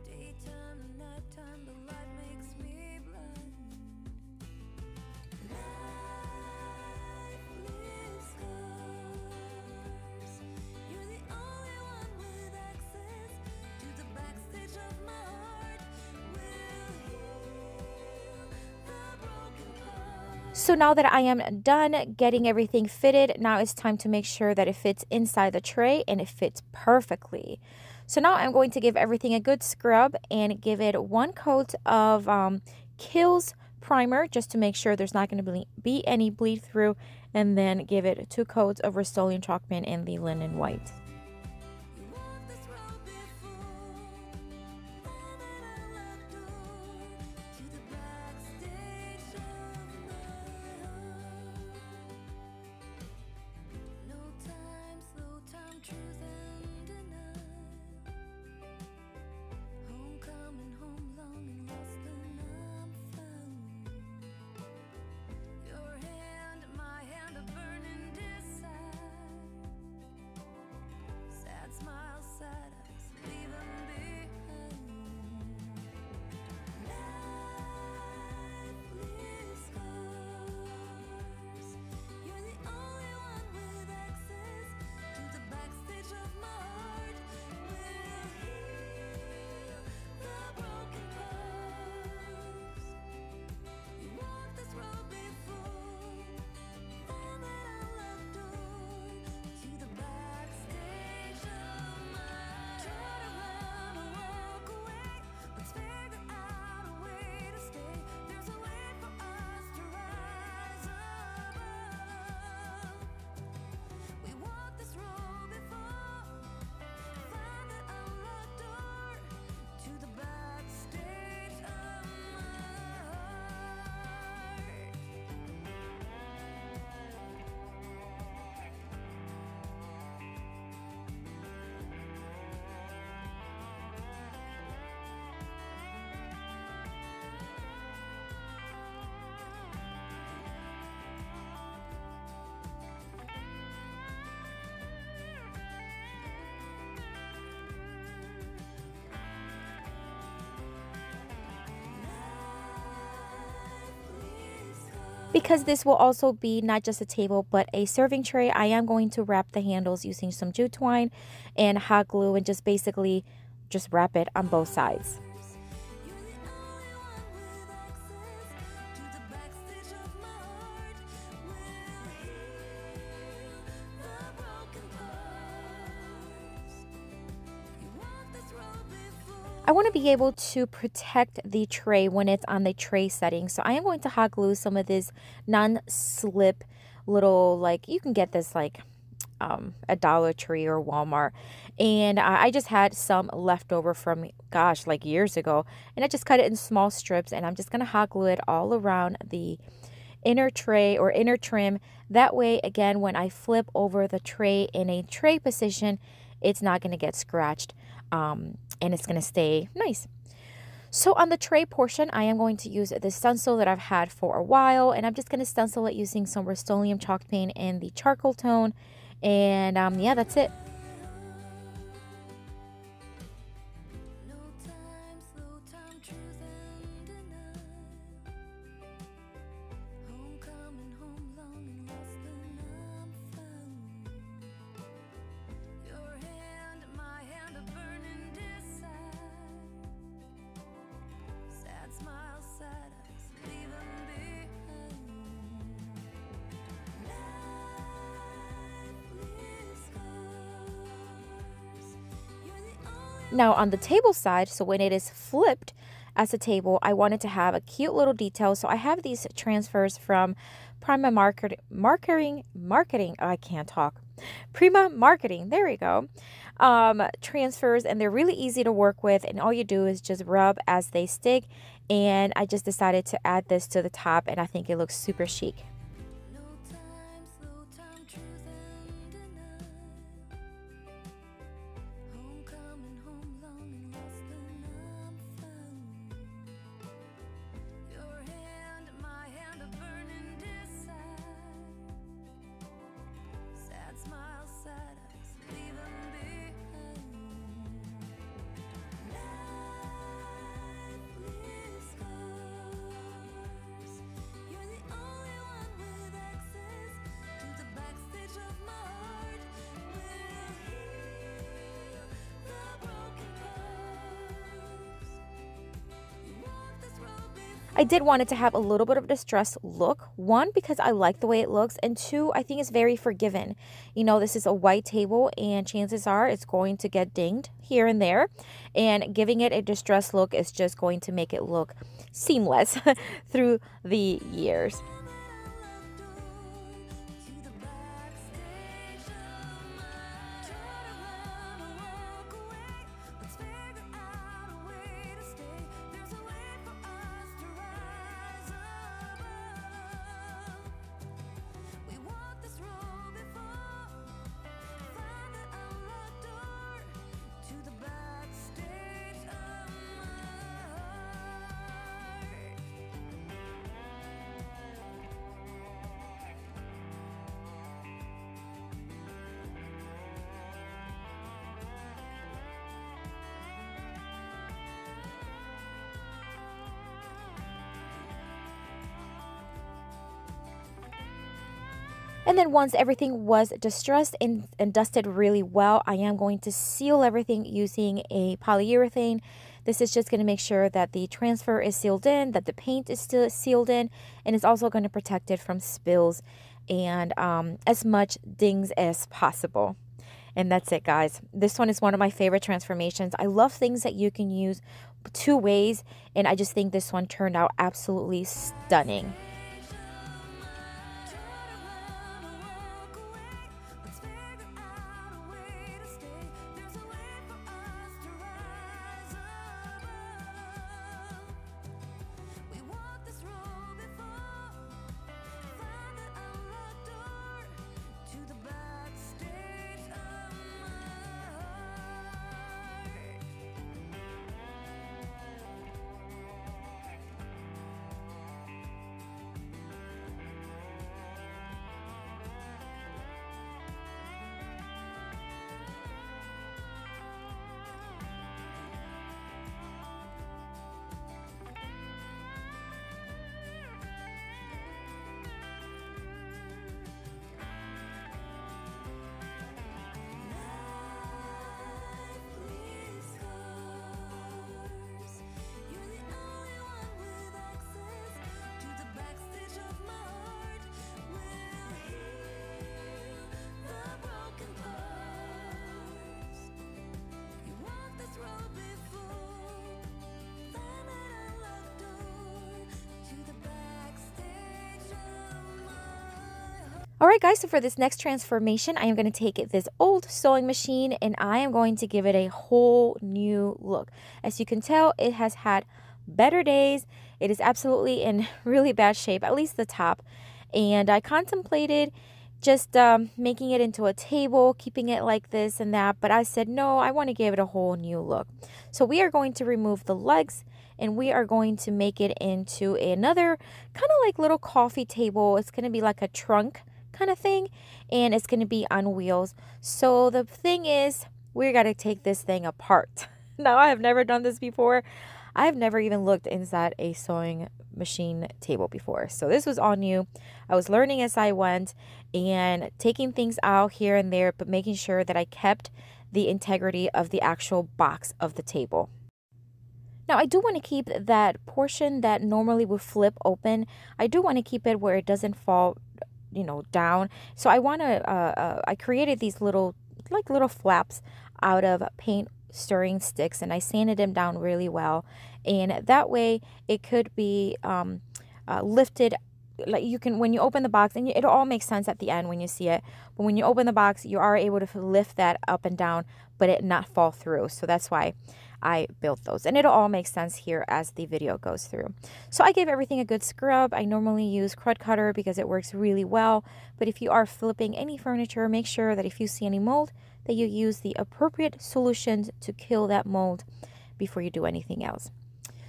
Daytime and nighttime, the light makes me blind. Life leaves scars. You're the only one with access to the backstage of my heart. Will heal the broken parts. So now that I am done getting everything fitted, now it's time to make sure that it fits inside the tray and it fits perfectly. So now I'm going to give everything a good scrub and give it 1 coat of Kills primer just to make sure there's not going to be any bleed through, and then give it 2 coats of Rust-Oleum chalk paint in the linen white. You walked this road before, and then I locked door to the backstage of my heart. No time, slow time, truth and denial. Homecoming, home longing, lost then I'm found. Your hand, my hand, a burning desire. Sad smile, sad eyes, leave 'em behind. Life leaves scars. You're the only one with access to the backstage of my heart. Will heal the broken parts. You walked this road before, and then I locked door to the backstage of my heart. Try to run or walk away, let's figure out a way to stay. There's a way for us to rise above. We walked this road before, found that unlocked door to the backstage of my heart. Because this will also be not just a table but a serving tray, I am going to wrap the handles using some jute twine and hot glue and just basically just wrap it on both sides. You're the only one with access to the backstage of my heart. Will heal the broken parts. You walked this road before. I want to be able to protect the tray when it's on the tray setting. So I am going to hot glue some of this non-slip little, like, you can get this like at Dollar Tree or Walmart. And I just had some left over from, gosh, like years ago. And I just cut it in small strips, and I'm just going to hot glue it all around the inner tray or inner trim. That way, again, when I flip over the tray in a tray position, it's not going to get scratched. And it's going to stay nice. So on the tray portion, I am going to use this stencil that I've had for a while, and I'm just going to stencil it using some Rust-Oleum chalk paint in the charcoal tone. And yeah, that's it. No time, slow time, truth and denial. Homecoming, home longing, lost then I'm found. Your hand, my hand, a burning desire. Sad smile, sad eyes, leave 'em behind. Life leaves scars. Now on the table side, so when it is flipped as a table, I wanted to have a cute little detail. So I have these transfers from Prima Marketing. I can't talk. Prima Marketing. There we go. Transfers, and they're really easy to work with, and all you do is just rub as they stick. And I just decided to add this to the top, and I think it looks super chic. No time, slow time, truth and deny. Homecoming, home longing, lost and unfound. Your hand, my hand, a burning desire. Sad smile, sad eyes, leave 'em behind. Life leaves scars. You're the only one with access to the backstage of my heart. We'll heal the broken parts. You walk this road before. I did want it to have a little bit of a distressed look. One, because I like the way it looks, and two, I think it's very forgiving. You know, this is a white table, and chances are it's going to get dinged here and there, and giving it a distressed look is just going to make it look seamless through the years. To the backstage of my turn around and walk away. Let's figure out a way to stay. There's a way for us to rise above. We walked this road before. Find that unlocked door to the backstage of my heart. And then once everything was distressed and dusted really well, I am going to seal everything using a polyurethane. This is just going to make sure that the transfer is sealed in, that the paint is still sealed in, and it's also going to protect it from spills and as much dings as possible. And that's it, guys. This one is one of my favorite transformations. I love things that you can use two ways, and I just think this one turned out absolutely stunning. Let's figure out a way to stay. There's a way for us to rise above. We walked this road before. Find that unlocked door to the backstage of my heart. Life leaves scars. You're the only one with access to the backstage of my heart. We'll heal the broken parts. You walked this road before. Find that unlocked door to the backstage of my heart. Alright guys, so for this next transformation, I am going to take this old sewing machine and I am going to give it a whole new look. As you can tell, it has had better days. It is absolutely in really bad shape, at least the top. And I contemplated just making it into a table, keeping it like this and that, but I said no, I want to give it a whole new look. So we are going to remove the legs and we are going to make it into another kind of like little coffee table. It's going to be like a trunk kind of thing, and it's going to be on wheels. So the thing is, we got to take this thing apart. Now, I have never done this before. I have never even looked inside a sewing machine table before. So this was all new. I was learning as I went and taking things out here and there, but making sure that I kept the integrity of the actual box of the table. Now, I do want to keep that portion that normally would flip open. I do want to keep it where it doesn't fall, you know, down. So I want to, I created these little flaps out of paint stirring sticks, and I sanded them down really well, and that way it could be lifted. Like you can, when you open the box, and it all makes sense at the end when you see it, but when you open the box, you are able to lift that up and down, but it not fall through. So that's why I built those, and it'll all make sense here as the video goes through. So I gave everything a good scrub. I normally use crud cutter because it works really well, but if you are flipping any furniture, make sure that if you see any mold, that you use the appropriate solutions to kill that mold before you do anything else.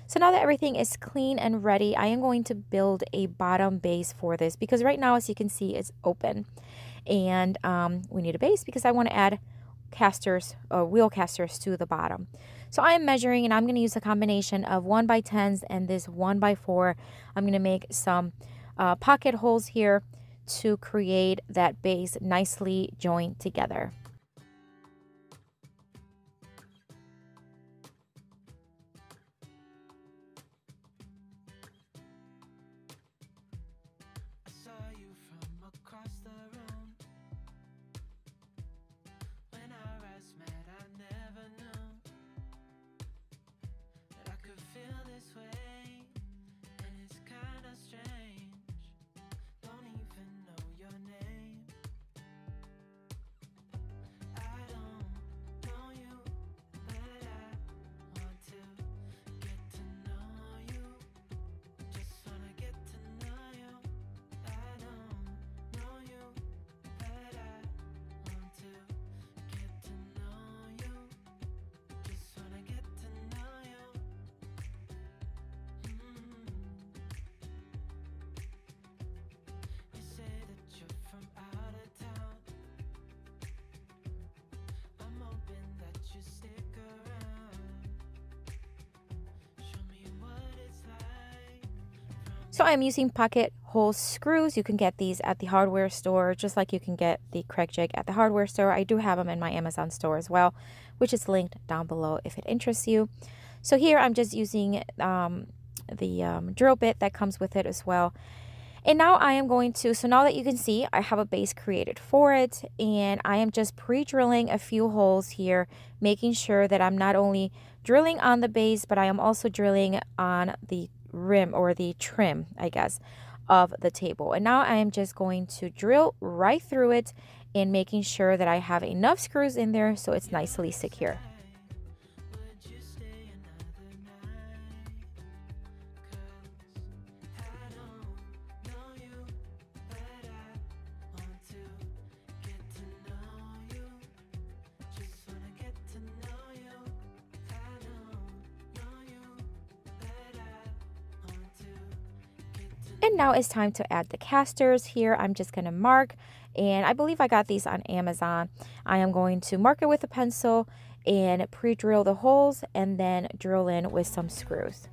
So now that everything is clean and ready, I am going to build a bottom base for this, because right now, as you can see, it's open, and we need a base because I want to add casters, wheel casters to the bottom. So I am measuring, and I'm going to use a combination of 1x10s and this 1x4. I'm going to make some pocket holes here to create that base nicely joined together. So I'm using pocket hole screws. You can get these at the hardware store, just like you can get the crack jig at the hardware store. I do have them in my Amazon store as well, which is linked down below if it interests you. So here I'm just using the drill bit that comes with it as well. And now I am going to, so now that you can see, I have a base created for it, and I am just pre-drilling a few holes here, making sure that I'm not only drilling on the base, but I am also drilling on the rim, or the trim, I guess, of the table. And now I am just going to drill right through it and making sure that I have enough screws in there so it's nicely secure. And now it's time to add the casters. Here I'm just going to mark, and I believe I got these on Amazon. I am going to mark it with a pencil and pre-drill the holes and then drill in with some screws.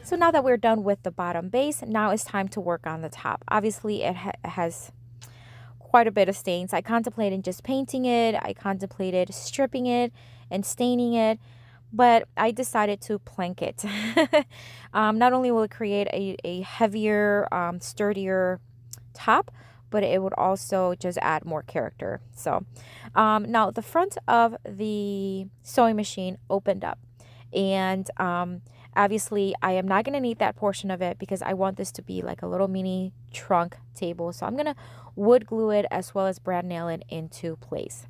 So now that we're done with the bottom base, now it's time to work on the top. Obviously, it has quite a bit of stains. I contemplated just painting it. I contemplated stripping it and staining it, but I decided to plank it. Not only will it create a heavier, sturdier top, but it would also just add more character. So now the front of the sewing machine opened up, and Obviously, I am not going to need that portion of it because I want this to be like a little mini trunk table. So I'm going to wood glue it as well as brad nail it into place.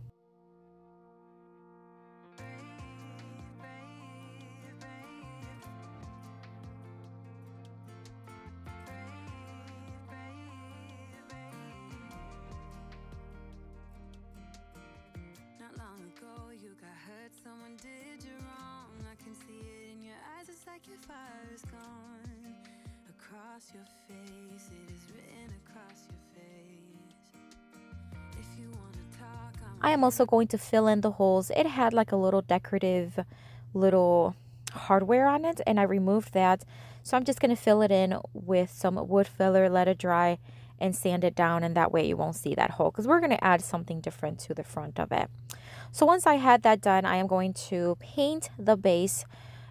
Your fire is gone across your face. It is written across your face. If you want to talk, I am also going to fill in the holes. It had like a little decorative little hardware on it, and I removed that. So I'm just going to fill it in with some wood filler, let it dry, and sand it down, and that way you won't see that hole because we're going to add something different to the front of it. So once I had that done, I am going to paint the base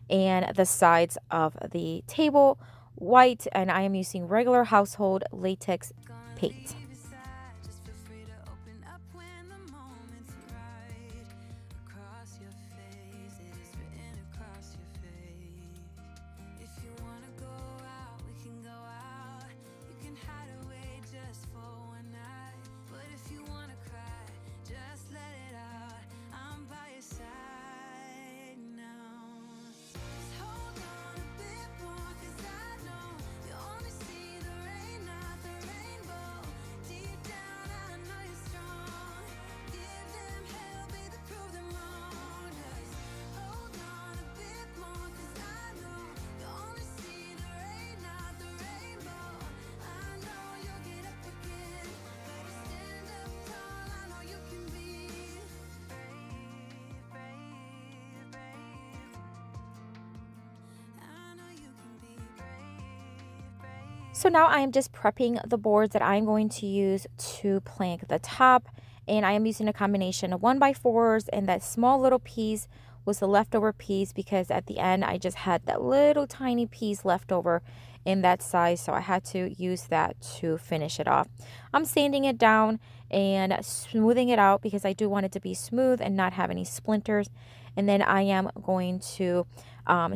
and the sides of the table white, and I am using regular household latex paint. So now I am just prepping the boards that I'm going to use to plank the top, and I am using a combination of 1x4s, and that small little piece was the leftover piece because at the end I just had that little tiny piece left over in that size, so I had to use that to finish it off. I'm sanding it down and smoothing it out because I do want it to be smooth and not have any splinters, and then I am going to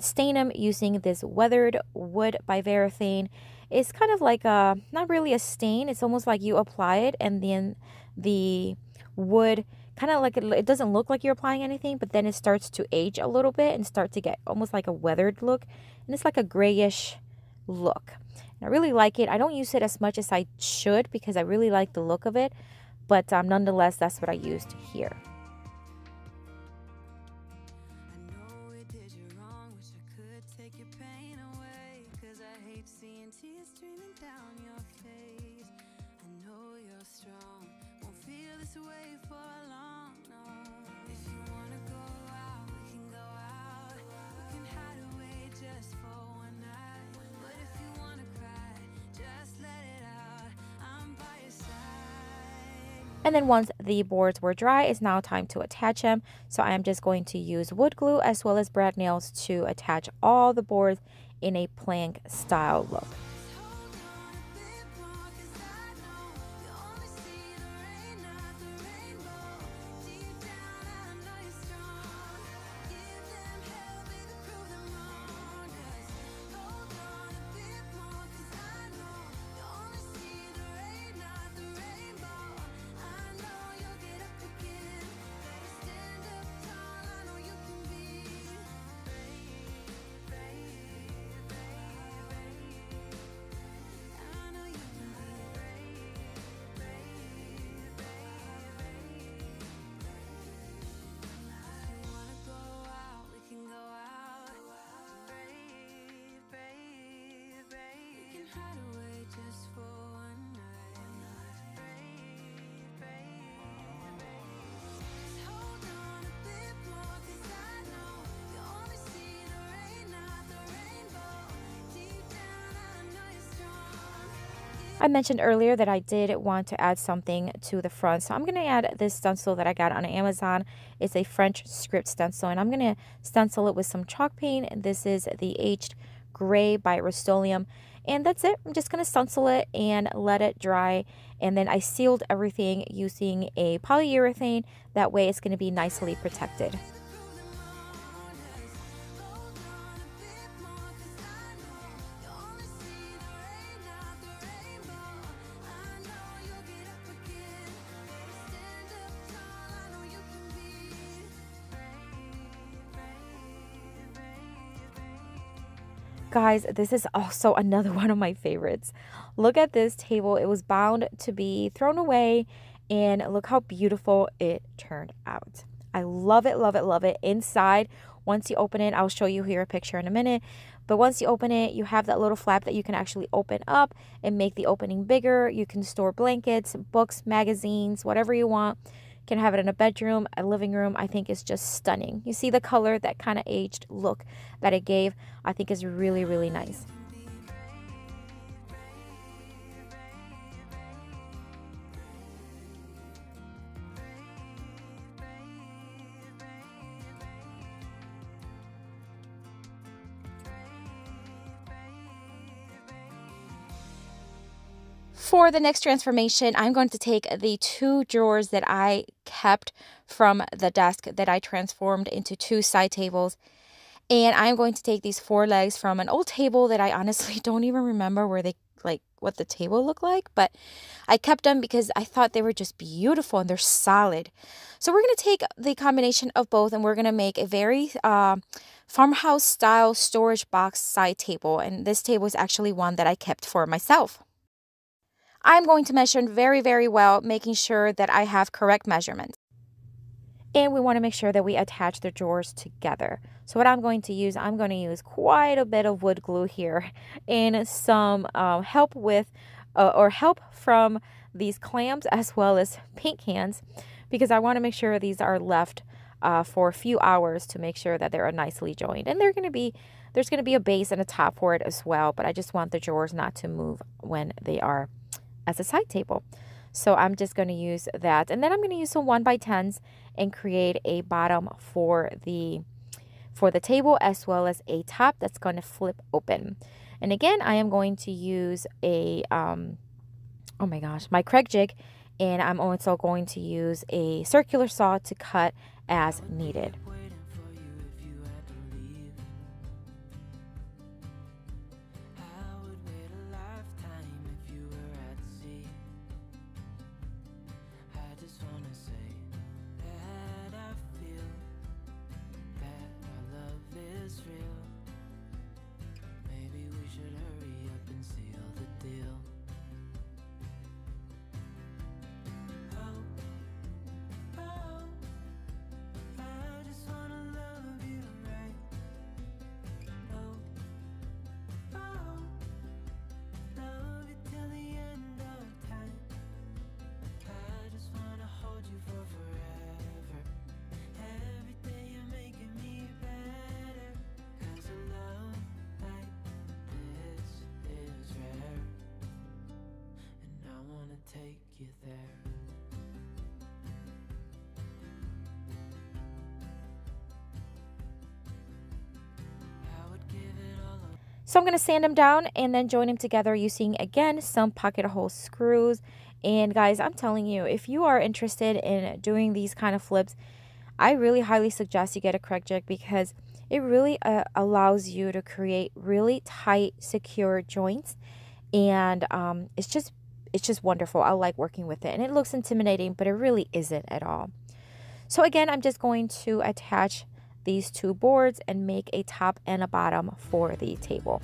stain them using this weathered wood by Varathane. It's kind of like a, not really a stain, it's almost like you apply it and then the wood kind of like, it doesn't look like you're applying anything, but then it starts to age a little bit and start to get almost like a weathered look, and it's like a grayish look. And I really like it. I don't use it as much as I should because I really like the look of it, but nonetheless, that's what I used here. And then once the boards were dry, it's now time to attach them. So I am just going to use wood glue as well as brad nails to attach all the boards in a plank style look. I mentioned earlier that I did want to add something to the front, so I'm going to add this stencil that I got on Amazon. It's a French script stencil, and I'm going to stencil it with some chalk paint. This is the Aged Gray by Rust-Oleum, and that's it. I'm just going to stencil it and let it dry, and then I sealed everything using a polyurethane. That way it's going to be nicely protected. Guys, this is also another one of my favorites. Look at this table. It was bound to be thrown away, and look how beautiful it turned out. I love it, love it, love it. Inside, once you open it, I'll show you here a picture in a minute, but once you open it, you have that little flap that you can actually open up and make the opening bigger. You can store blankets, books, magazines, whatever you want. You can have it in a bedroom, a living room. I think it's just stunning. You see the color, that kind of aged look that it gave, I think is really, really nice. For the next transformation, I'm going to take the 2 drawers that I kept from the desk that I transformed into 2 side tables. And I'm going to take these 4 legs from an old table that I honestly don't even remember where they, like, what the table looked like. But I kept them because I thought they were just beautiful and they're solid. So we're going to take the combination of both, and we're going to make a very farmhouse style storage box side table. And this table is actually one that I kept for myself. I'm going to measure very, very well, making sure that I have correct measurements. And we want to make sure that we attach the drawers together. So what I'm going to use quite a bit of wood glue here, and some help from these clamps as well as paint cans, because I want to make sure these are left for a few hours to make sure that they're nicely joined. And there's going to be a base and a top for it as well, but I just want the drawers not to move when they are as a side table. So I'm just going to use that, and then I'm going to use some 1x10s and create a bottom for the table, as well as a top that's going to flip open. And again, I am going to use a oh my gosh, my Craig jig, and I'm also going to use a circular saw to cut as needed. So I'm going to sand them down and then join them together using, again, some pocket hole screws. And guys, I'm telling you, if you are interested in doing these kind of flips, I really highly suggest you get a Craig jig, because it really allows you to create really tight, secure joints. And it's just wonderful. I like working with it. And it looks intimidating, but it really isn't at all. So again, I'm just going to attach these 2 boards and make a top and a bottom for the table.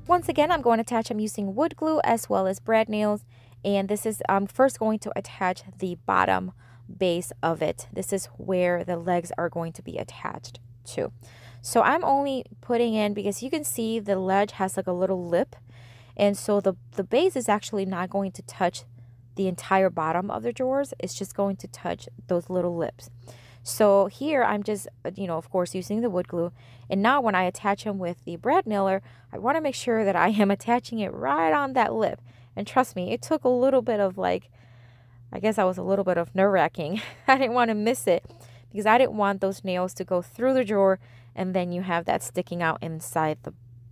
Once again, I'm going to attach them using wood glue as well as brad nails. And this is, I'm first going to attach the bottom base of it. This is where the legs are going to be attached to. So I'm only putting in, because you can see the ledge has like a little lip, and so the base is actually not going to touch the entire bottom of the drawers. It's just going to touch those little lips. So here I'm just, of course, using the wood glue. And now when I attach them with the brad nailer, I want to make sure that I am attaching it right on that lip. And trust me, it took a little bit of I guess I was a little bit of nerve-wracking. I didn't want to miss it, because I didn't want those nails to go through the drawer and then you have that sticking out inside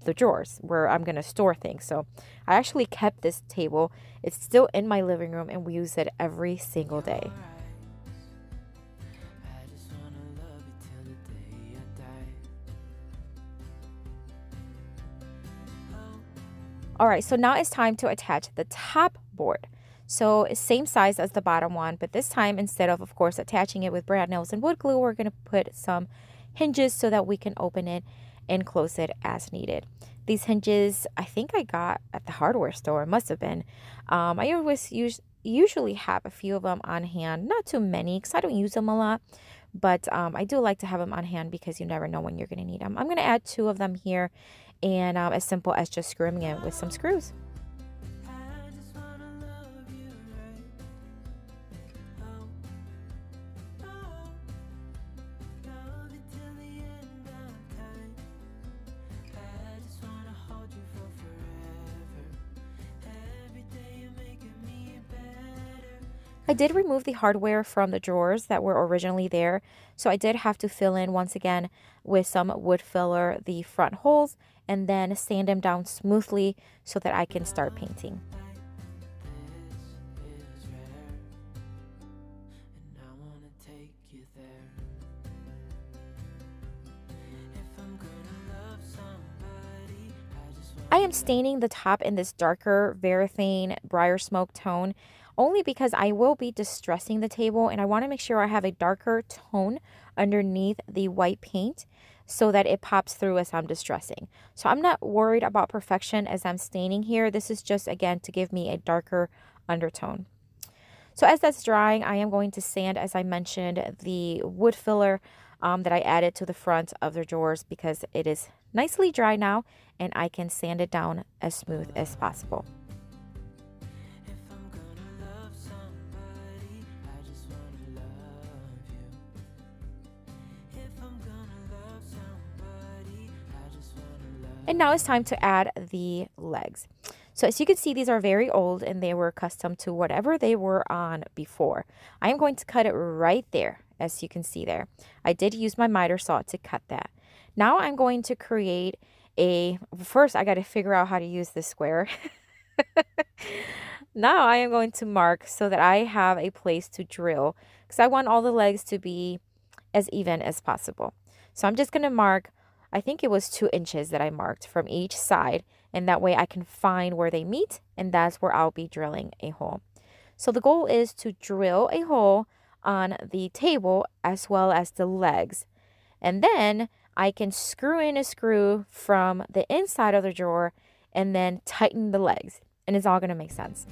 the drawers where I'm going to store things. So I actually kept this table. It's still in my living room, and we use it every single day. All right, so now it's time to attach the top board. So it's same size as the bottom one, but this time instead of course, attaching it with brad nails and wood glue, we're going to put some hinges so that we can open it and close it as needed. These hinges, I think I got at the hardware store. It must have been. I always usually have a few of them on hand, not too many because I don't use them a lot. But I do like to have them on hand because you never know when you're going to need them. I'm going to add 2 of them here, and as simple as just screwing it with some screws. I did remove the hardware from the drawers that were originally there, so I did have to fill in once again with some wood filler the front holes and then sand them down smoothly so that I can start painting. I am staining the top in this darker Varathane Briar Smoke tone only because I will be distressing the table and I want to make sure I have a darker tone underneath the white paint so that it pops through as I'm distressing. So I'm not worried about perfection as I'm staining here. This is just, again, to give me a darker undertone. So as that's drying, I am going to sand, as I mentioned, the wood filler that I added to the front of the drawers because it is nicely dry now and I can sand it down as smooth as possible. And now it's time to add the legs. So as you can see, these are very old and they were custom to whatever they were on before. I am going to cut it right there, as you can see there. I did use my miter saw to cut that. Now I'm going to create first I got to figure out how to use this square. Now I am going to mark so that I have a place to drill because I want all the legs to be as even as possible. So I'm just going to mark, I think it was 2 inches that I marked from each side, and that way I can find where they meet, and that's where I'll be drilling a hole. So the goal is to drill a hole on the table as well as the legs, and then I can screw in a screw from the inside of the drawer and then tighten the legs, and it's all going to make sense.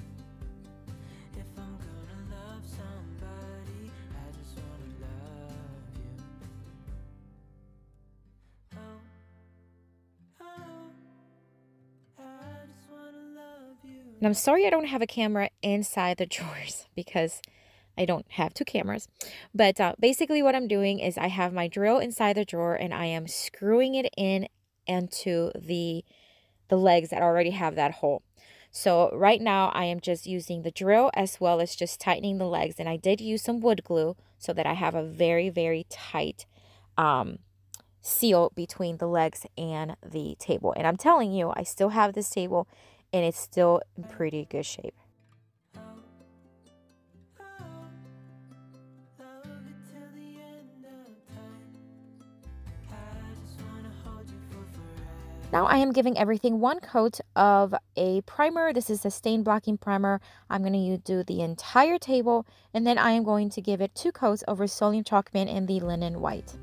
And I'm sorry I don't have a camera inside the drawers because I don't have 2 cameras. But basically what I'm doing is I have my drill inside the drawer and I am screwing it in into the legs that already have that hole. So right now I am just using the drill as well as just tightening the legs. And I did use some wood glue so that I have a very, very tight seal between the legs and the table. And I'm telling you, I still have this table and it's still in pretty good shape. Now I am giving everything 1 coat of a primer. This is a stain blocking primer. I'm going to do the entire table, and then I am going to give it 2 coats of Rust-Oleum Chalk Paint in the linen white.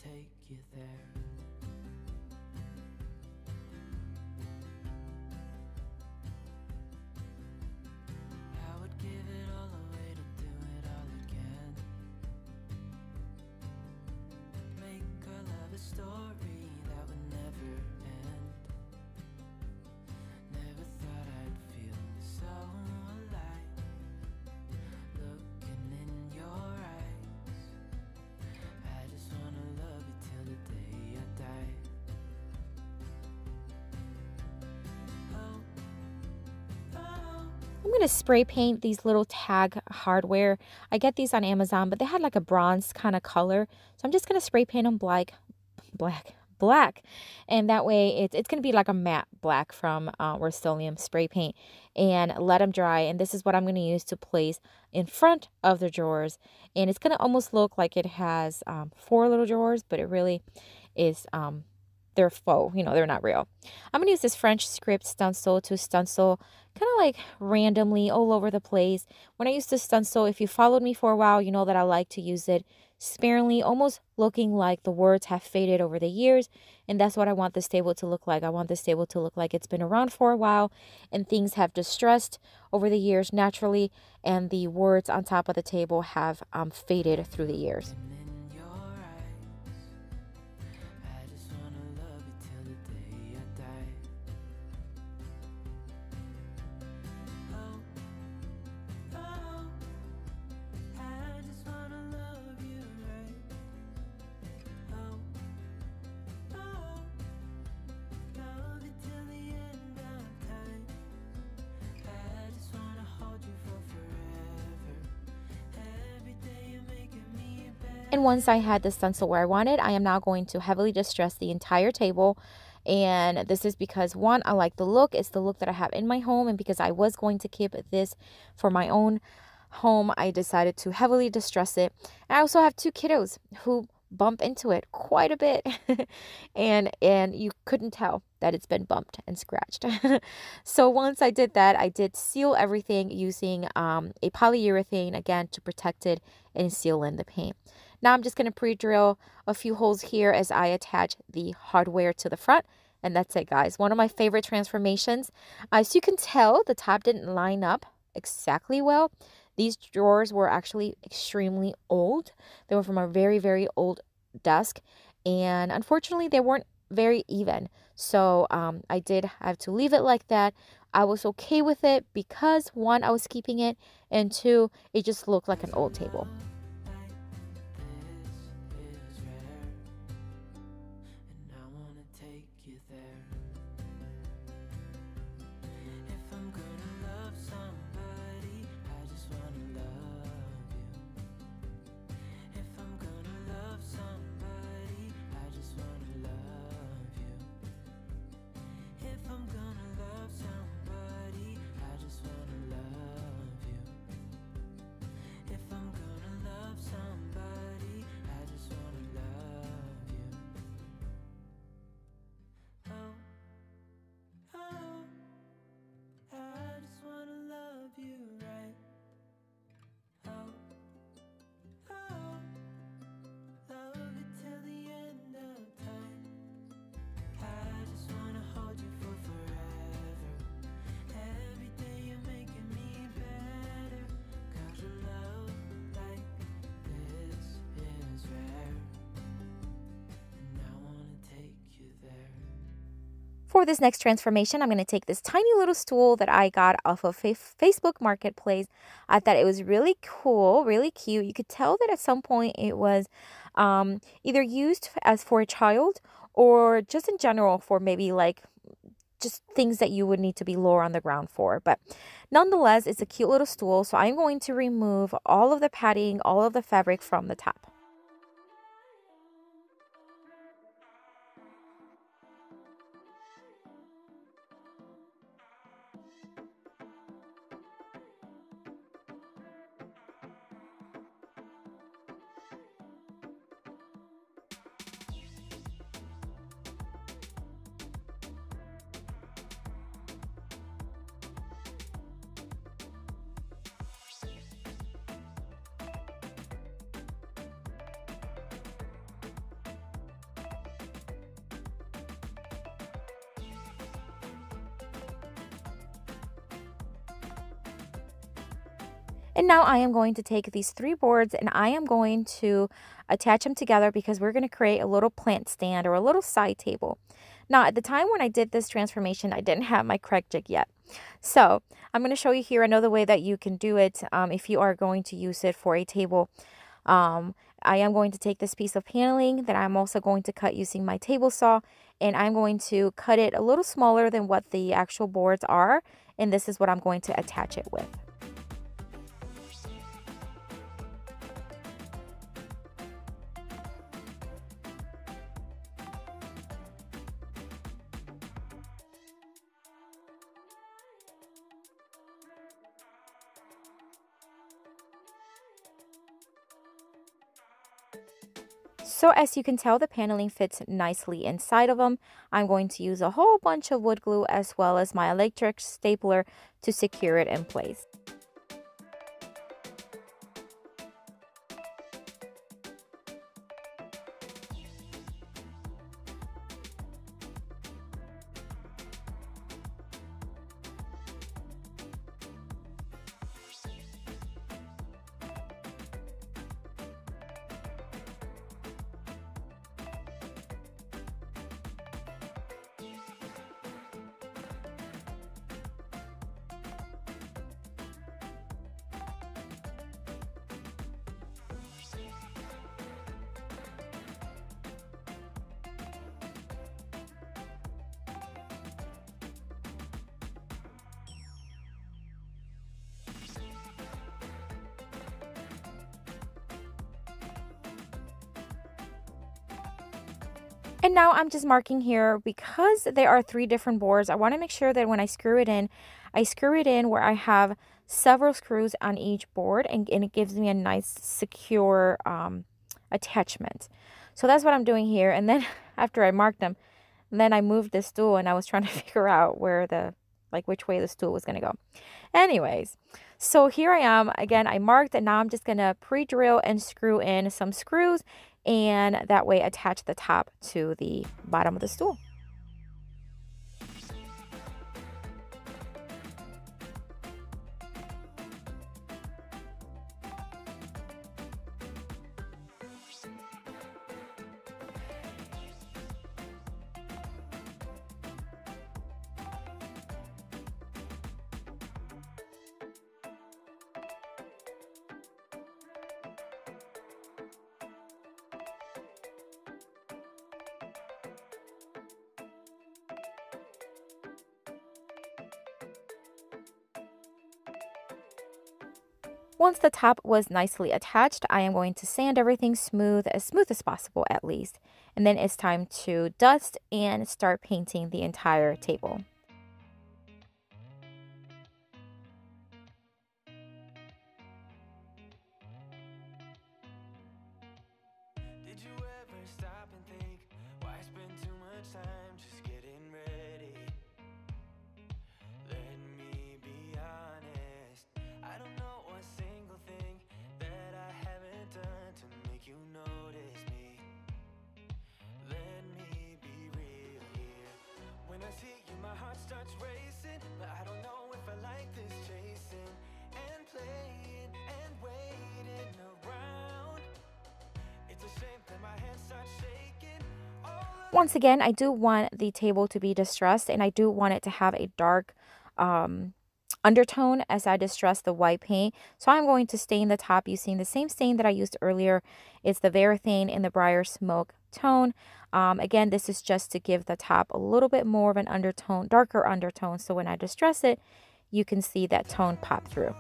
Take you there. going to spray paint these little tag hardware. I get these on Amazon, but they had like a bronze kind of color. So I'm just going to spray paint them black, and that way it's going to be like a matte black from Rust-Oleum spray paint, and let them dry. And this is what I'm going to use to place in front of the drawers, and it's going to almost look like it has 4 little drawers, but it really is they're faux, you know, they're not real. I'm going to use this French script stencil to stencil kind of like randomly all over the place. When I use this stencil, if you followed me for a while, you know that I like to use it sparingly, almost looking like the words have faded over the years. And that's what I want this table to look like. I want this table to look like it's been around for a while and things have distressed over the years naturally, and the words on top of the table have faded through the years. And once I had the stencil where I wanted, I am now going to heavily distress the entire table. And this is because, one, I like the look. It's the look that I have in my home. And because I was going to keep this for my own home, I decided to heavily distress it. And I also have 2 kiddos who bump into it quite a bit. and you couldn't tell that it's been bumped and scratched. So once I did that, I did seal everything using a polyurethane, again, to protect it and seal in the paint. Now I'm just going to pre-drill a few holes here as I attach the hardware to the front. And that's it, guys. One of my favorite transformations. As you can tell, the top didn't line up exactly well. These drawers were actually extremely old. They were from a very, very old desk. And unfortunately, they weren't very even. So I did have to leave it like that. I was okay with it because, 1, I was keeping it, and 2, it just looked like an old table. For this next transformation, I'm going to take this tiny little stool that I got off of Facebook Marketplace. I thought it was really cool, really cute. You could tell that at some point it was either used as for a child or just in general for maybe like just things that you would need to be lower on the ground for. But nonetheless, it's a cute little stool. So I'm going to remove all of the padding, all of the fabric from the top. And now I am going to take these 3 boards and I am going to attach them together because we're going to create a little plant stand or a little side table. Now, at the time when I did this transformation, I didn't have my Craig jig yet. So I'm going to show you here another way that you can do it if you are going to use it for a table. I am going to take this piece of paneling that I'm also going to cut using my table saw, and I'm going to cut it a little smaller than what the actual boards are, and this is what I'm going to attach it with. So as you can tell, the paneling fits nicely inside of them. I'm going to use a whole bunch of wood glue as well as my electric stapler to secure it in place. And now I'm just marking here because there are 3 different boards. I want to make sure that when I screw it in where I have several screws on each board, and it gives me a nice secure attachment. So that's what I'm doing here. And then after I marked them, then I moved the stool and I was trying to figure out where which way the stool was going to go. Anyways, so here I am. Again, I marked, and now I'm just going to pre-drill and screw in some screws, and that way attach the top to the bottom of the stool. Once the top was nicely attached, I am going to sand everything smooth as possible at least. And then it's time to dust and start painting the entire table. Did you ever stop and think, why spend too much time just getting ready? Let me be honest, I don't know a single thing that I haven't done to make you notice me. Let me be real here. When I see you, my heart starts racing, but I don't know if I like this chasing and playing and waiting around. It's a shame that my hands start shaking. Once again, I do want the table to be distressed, and I do want it to have a dark undertone as I distress the white paint. So I'm going to stain the top using the same stain that I used earlier. It's the Varathane in the Briar Smoke tone. Again, this is just to give the top a little bit more of an undertone, darker undertone. So when I distress it, you can see that tone pop through.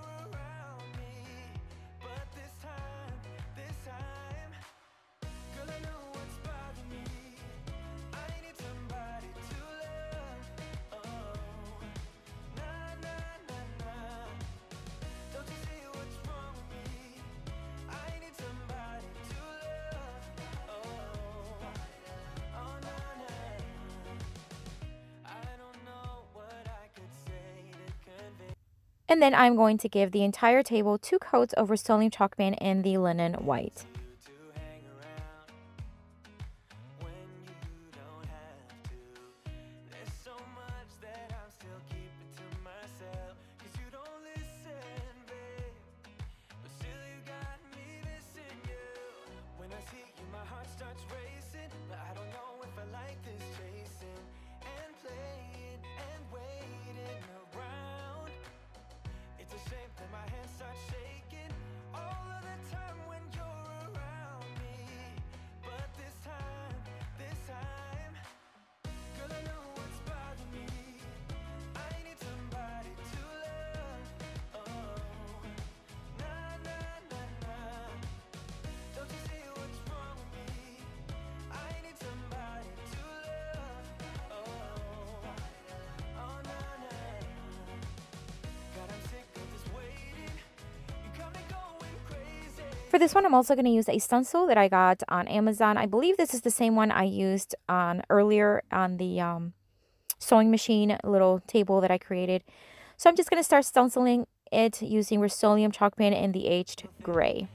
And then I'm going to give the entire table 2 coats of Rust-Oleum Chalk Paint in the linen white. My hands start shaking all of the time when you're For this one, I'm also going to use a stencil that I got on Amazon. I believe this is the same one I used on earlier on the sewing machine little table that I created. So I'm just going to start stenciling it using Rust-Oleum chalk paint in the aged gray.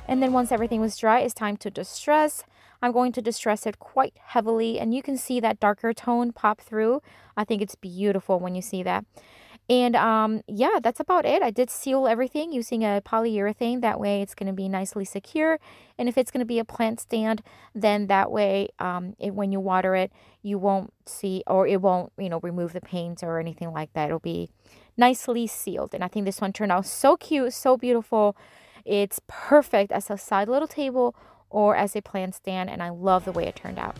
And then once everything was dry, it's time to distress. I'm going to distress it quite heavily, and you can see that darker tone pop through. I think it's beautiful when you see that. And yeah, that's about it. I did seal everything using a polyurethane. That way it's going to be nicely secure. And if it's going to be a plant stand, then that way when you water it, you won't see, or it won't, remove the paint or anything like that. It'll be nicely sealed. And I think this one turned out so cute, so beautiful. It's perfect as a side little table or as a plant stand, and I love the way it turned out.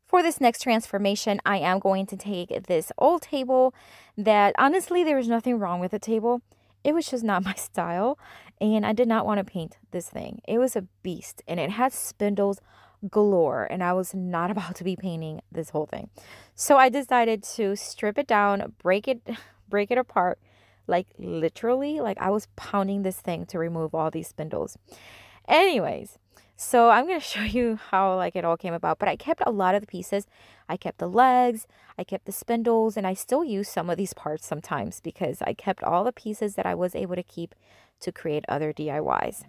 For this next transformation, I am going to take this old table that honestly, there was nothing wrong with the table. It was just not my style, and I did not want to paint this thing. It was a beast, and it had spindles galore, and I was not about to be painting this whole thing. So I decided to strip it down, break it apart, like literally, like I was pounding this thing to remove all these spindles. Anyways, so I'm going to show you how like it all came about, but I kept a lot of the pieces. I kept the legs, I kept the spindles, and I still use some of these parts sometimes because I kept all the pieces that I was able to keep to create other DIYs.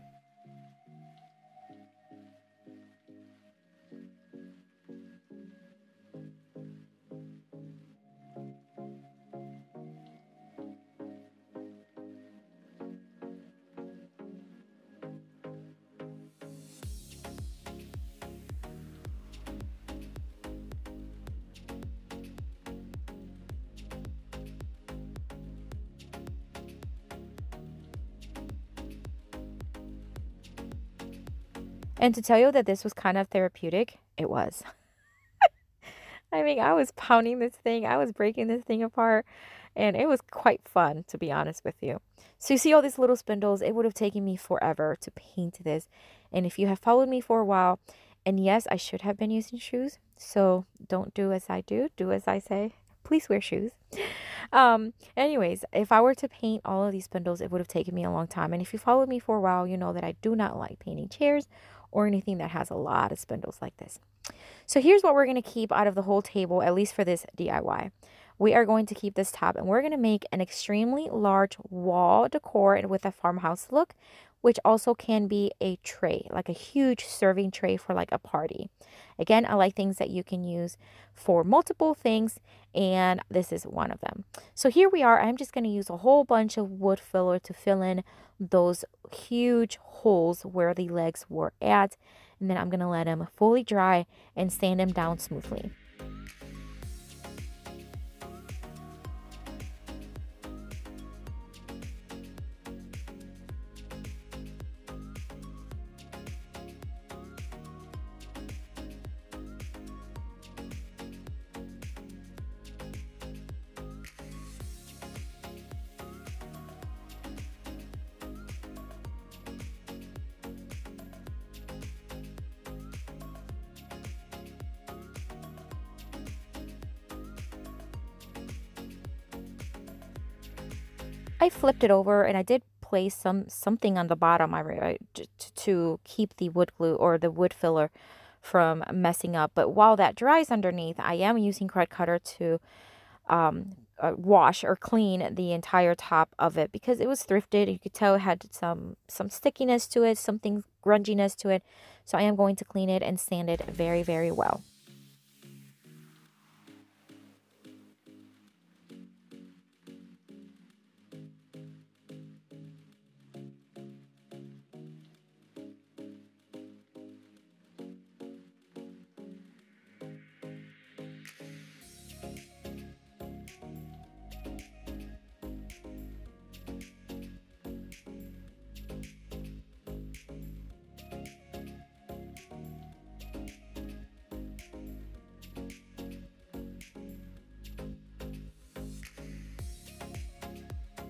And to tell you that this was kind of therapeutic, it was. I mean, I was pounding this thing, I was breaking this thing apart, and it was quite fun, to be honest with you. So you see all these little spindles, it would have taken me forever to paint this. And if you have followed me for a while, and yes, I should have been using shoes, so don't do as I do as I say. Please wear shoes. Anyways, if I were to paint all of these spindles, it would have taken me a long time. And if you followed me for a while, you know that I do not like painting chairs or anything that has a lot of spindles like this. So here's what we're going to keep out of the whole table, at least for this DIY. we are going to keep this top and we're going to make an extremely large wall decor with a farmhouse look, which also can be a tray, like a huge serving tray for like a party. Again, I like things that you can use for multiple things, and this is one of them. So here we are. I'm just going to use a whole bunch of wood filler to fill in those huge holes where the legs were at, and then I'm going to let them fully dry and sand them down smoothly. I flipped it over and I did place something on the bottom to keep the wood glue or the wood filler from messing up. But while that dries underneath, I am using Cred Cutter to wash or clean the entire top of it because it was thrifted. You could tell it had some stickiness to it, something grunginess to it. So I am going to clean it and sand it very, very well.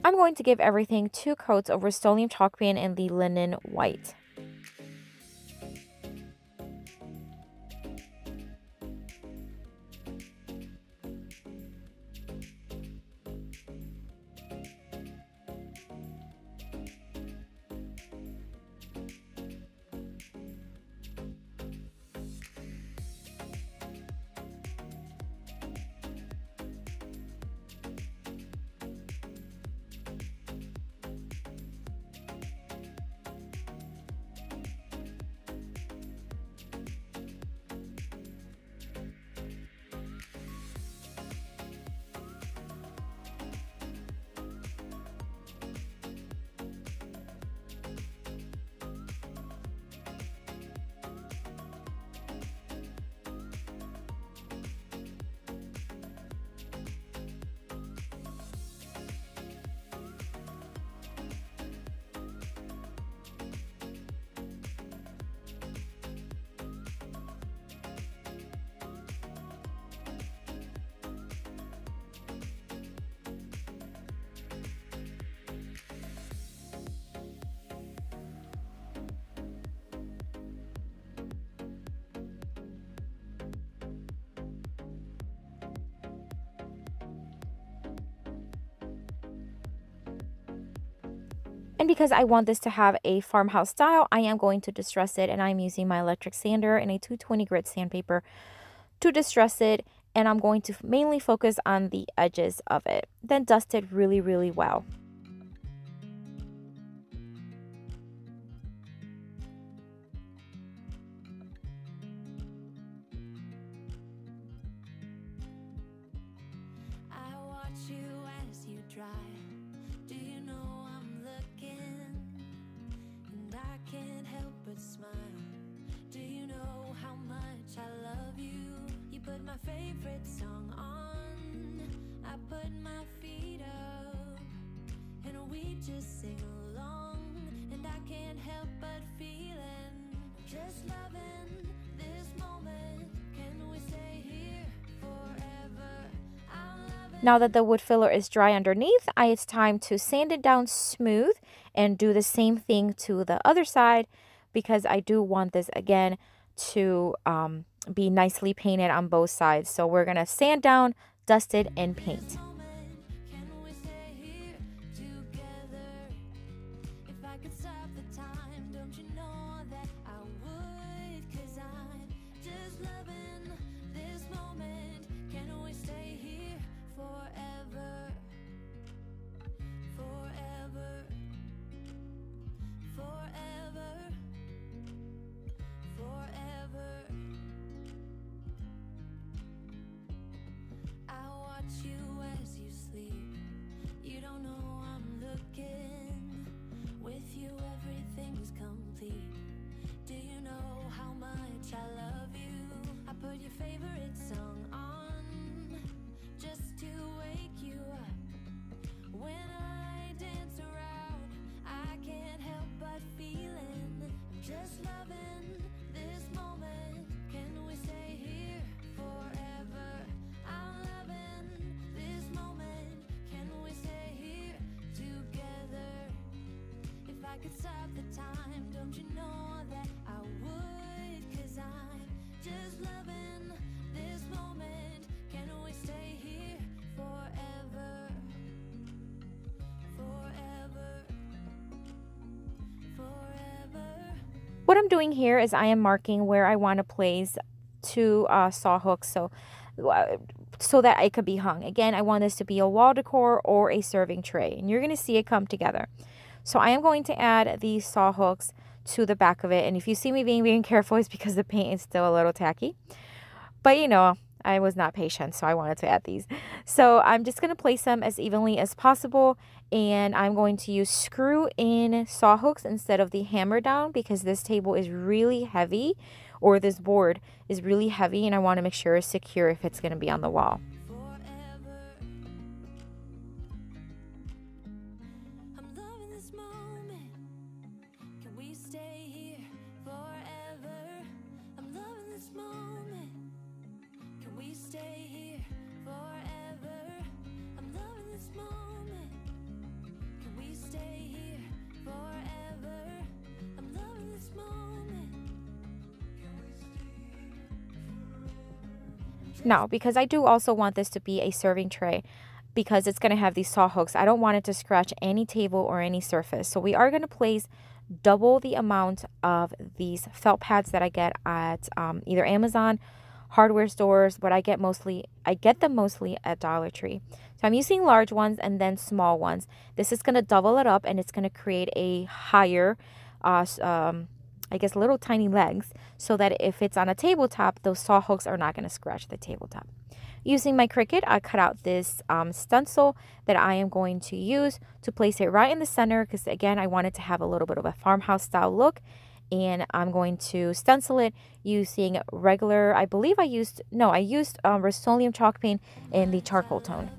I'm going to give everything 2 coats of Rust-Oleum chalk paint in the linen white. And because I want this to have a farmhouse style, I am going to distress it, and I'm using my electric sander and a 220 grit sandpaper to distress it, and I'm going to mainly focus on the edges of it. Then dust it really, really well. I watch you as you drive. Do you know I'm looking? And I can't help but smile. Do you know how much I love you? You put my favorite song on. I put my feet up, and we just sing along. And I can't help but feeling, just loving this moment. Can we stay here forever? Now that the wood filler is dry underneath, it's time to sand it down smooth and do the same thing to the other side, because I do want this again to be nicely painted on both sides. So we're going to sand down, dust it, and paint. Forever. watch you as you sleep. You don't know I'm looking. With you everything's complete. Do you know how much I love you? I put your favorite song on just to wake you up. When I dance around, I can't help but feeling. I'm just loving this moment. Can we stay here forever? I'm loving this moment. Can we stay here together? If I could stop the time, don't you know that I would? 'Cause I'm just loving this moment. Can we stay here forever? Forever. Forever. What I'm doing here is I am marking where I want to place two saw hooks so that it could be hung. Again, I want this to be a wall decor or a serving tray, and you're going to see it come together. So I am going to add these saw hooks to the back of it, and if you see me being careful, it's because the paint is still a little tacky. But you know, I was not patient, so I wanted to add these. So I'm just going to place them as evenly as possible, and I'm going to use screw-in saw hooks instead of the hammer down because this table is really heavy, or this board is really heavy, and I want to make sure it's secure if it's going to be on the wall. Now, because I do also want this to be a serving tray, because it's going to have these saw hooks, I don't want it to scratch any table or any surface. So we are going to place double the amount of these felt pads that I get at either Amazon, hardware stores, but I get them mostly at Dollar Tree. So I'm using large ones and then small ones. This is going to double it up, and it's going to create a higher I guess little tiny legs, so that if it's on a tabletop, those saw hooks are not going to scratch the tabletop. Using my Cricut, I cut out this stencil that I am going to use to place it right in the center, because again, I wanted to have a little bit of a farmhouse style look, and I'm going to stencil it using regular, I used Rust-Oleum chalk paint in the charcoal tone.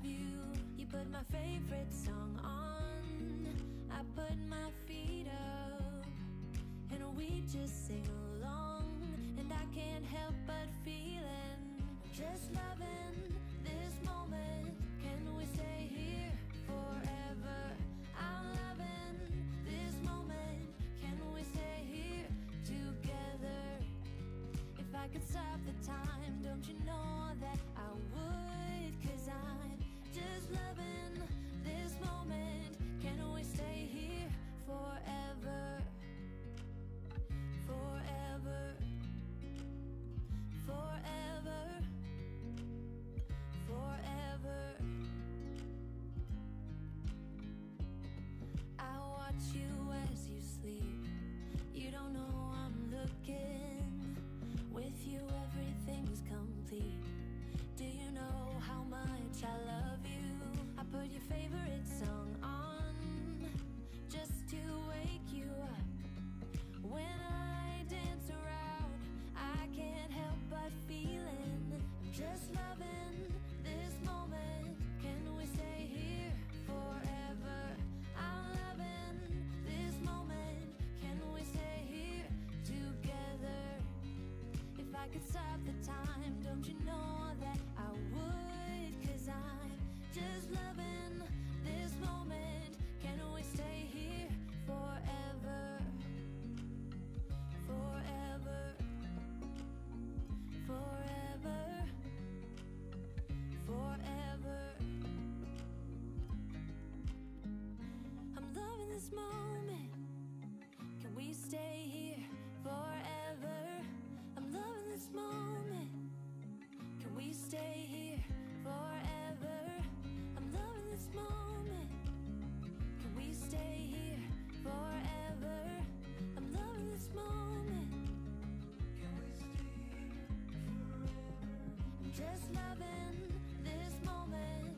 I could stop the time, don't you know that I would? 'Cause I'm just loving this moment. Can we stay here forever? Forever. Forever. Forever. I watch you as you sleep. You don't know I'm looking. With you everything's complete. Do you know how much I love you? I put your favorite song on just to wake you up. When I dance around, I can't help but feeling. I'm just loving this moment. Can we stay here forever? I'm loving this moment. Can we stay here together? If I could stop the time, don't you know that I would? 'Cause I'm just loving this moment. Can we stay here forever? Forever. Forever. Forever. I'm loving this moment. Can we stay here forever? I'm loving this moment. Can we stay here forever? I'm loving this moment. Can we stay here forever? I'm loving this moment. Can we stay here forever? I'm just loving this moment.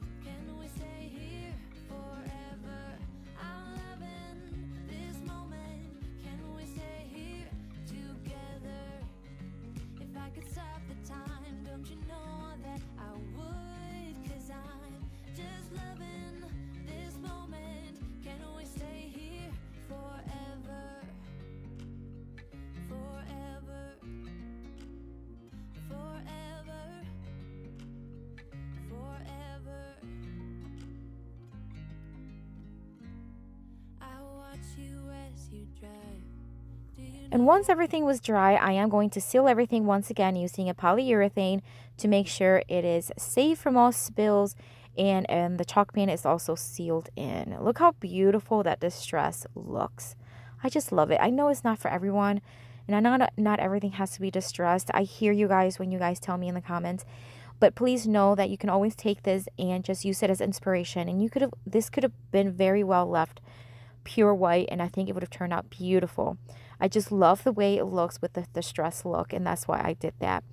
And once everything was dry, I am going to seal everything once again using a polyurethane to make sure it is safe from all spills, and the chalk paint is also sealed in. Look how beautiful that distress looks. I just love it. I know it's not for everyone, and I know not everything has to be distressed. I hear you guys when you guys tell me in the comments, but please know that you can always take this and just use it as inspiration. And this could have been very well left pure white, and I think it would have turned out beautiful. I just love the way it looks with the distress look, and that's why I did that.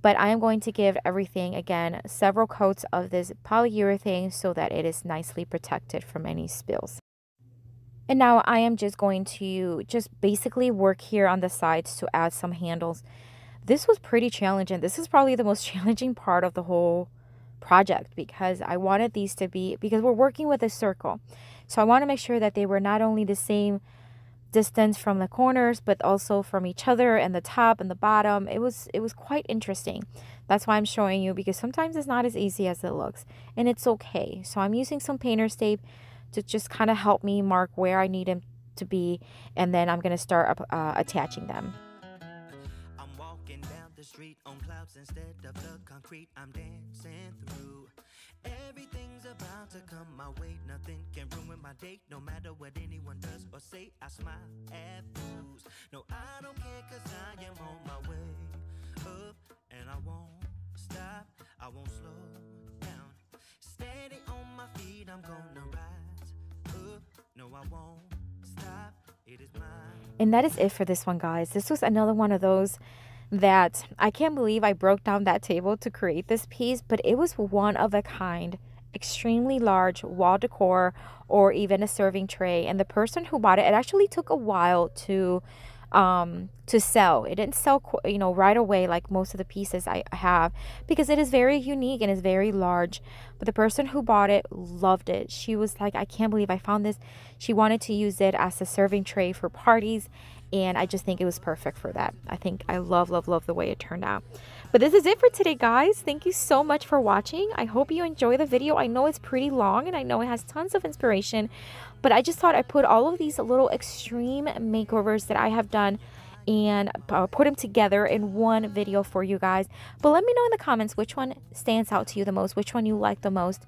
But I am going to give everything, again, several coats of this polyurethane so that it is nicely protected from any spills. And now I am just going to basically work here on the sides to add some handles. This was pretty challenging. This is probably the most challenging part of the whole project, because I wanted these to be, because we're working with a circle. So I want to make sure that they were not only the same distance from the corners, but also from each other and the top and the bottom. It was quite interesting. That's why I'm showing you, because sometimes it's not as easy as it looks, and it's okay. So I'm using some painter's tape to just kind of help me mark where I need them to be, and then I'm going to start attaching them. I'm walking down the street on clouds instead of the concrete I'm dancing through. Everything's about to come my way. Nothing can ruin my day, no matter what anyone does or say. I smile at fools. No, I don't care, 'cause I am on my way up, and I won't stop, I won't slow down. Steady on my feet, I'm gonna rise up. No, I won't stop, it is mine. And that is it for this one, guys. This was another one of those that I can't believe I broke down that table to create this piece, but it was one of a kind, extremely large wall decor, or even a serving tray. And the person who bought it, it actually took a while to sell. It didn't sell, right away like most of the pieces I have, because it is very unique and is very large. But the person who bought it loved it. She was like, I can't believe I found this. She wanted to use it as a serving tray for parties, and I just think it was perfect for that. I think I love the way it turned out. But this is it for today, guys. Thank you so much for watching. I hope you enjoy the video. I know it's pretty long, and I know it has tons of inspiration, but I just thought I'd put all of these little extreme makeovers that I have done and put them together in one video for you guys. But let me know in the comments which one stands out to you the most, which one you like the most.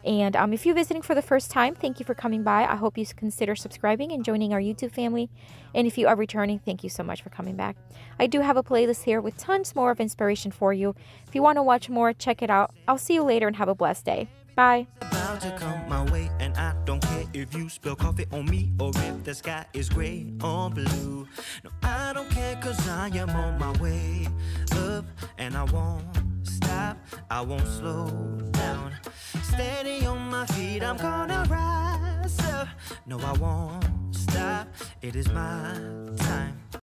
And if you're visiting for the first time, thank you for coming by. I hope you consider subscribing and joining our YouTube family. And if you are returning, thank you so much for coming back. I do have a playlist here with tons more of inspiration for you. If you want to watch more, check it out. I'll see you later, and have a blessed day. Bye. About to come my way, and I don't care if you spill coffee on me or if the sky is gray or blue. No, I don't care, 'cause I am on my way up, and I won't stop, I won't slow down. Steady on my feet, I'm gonna rise up. No, I won't stop, it is my time.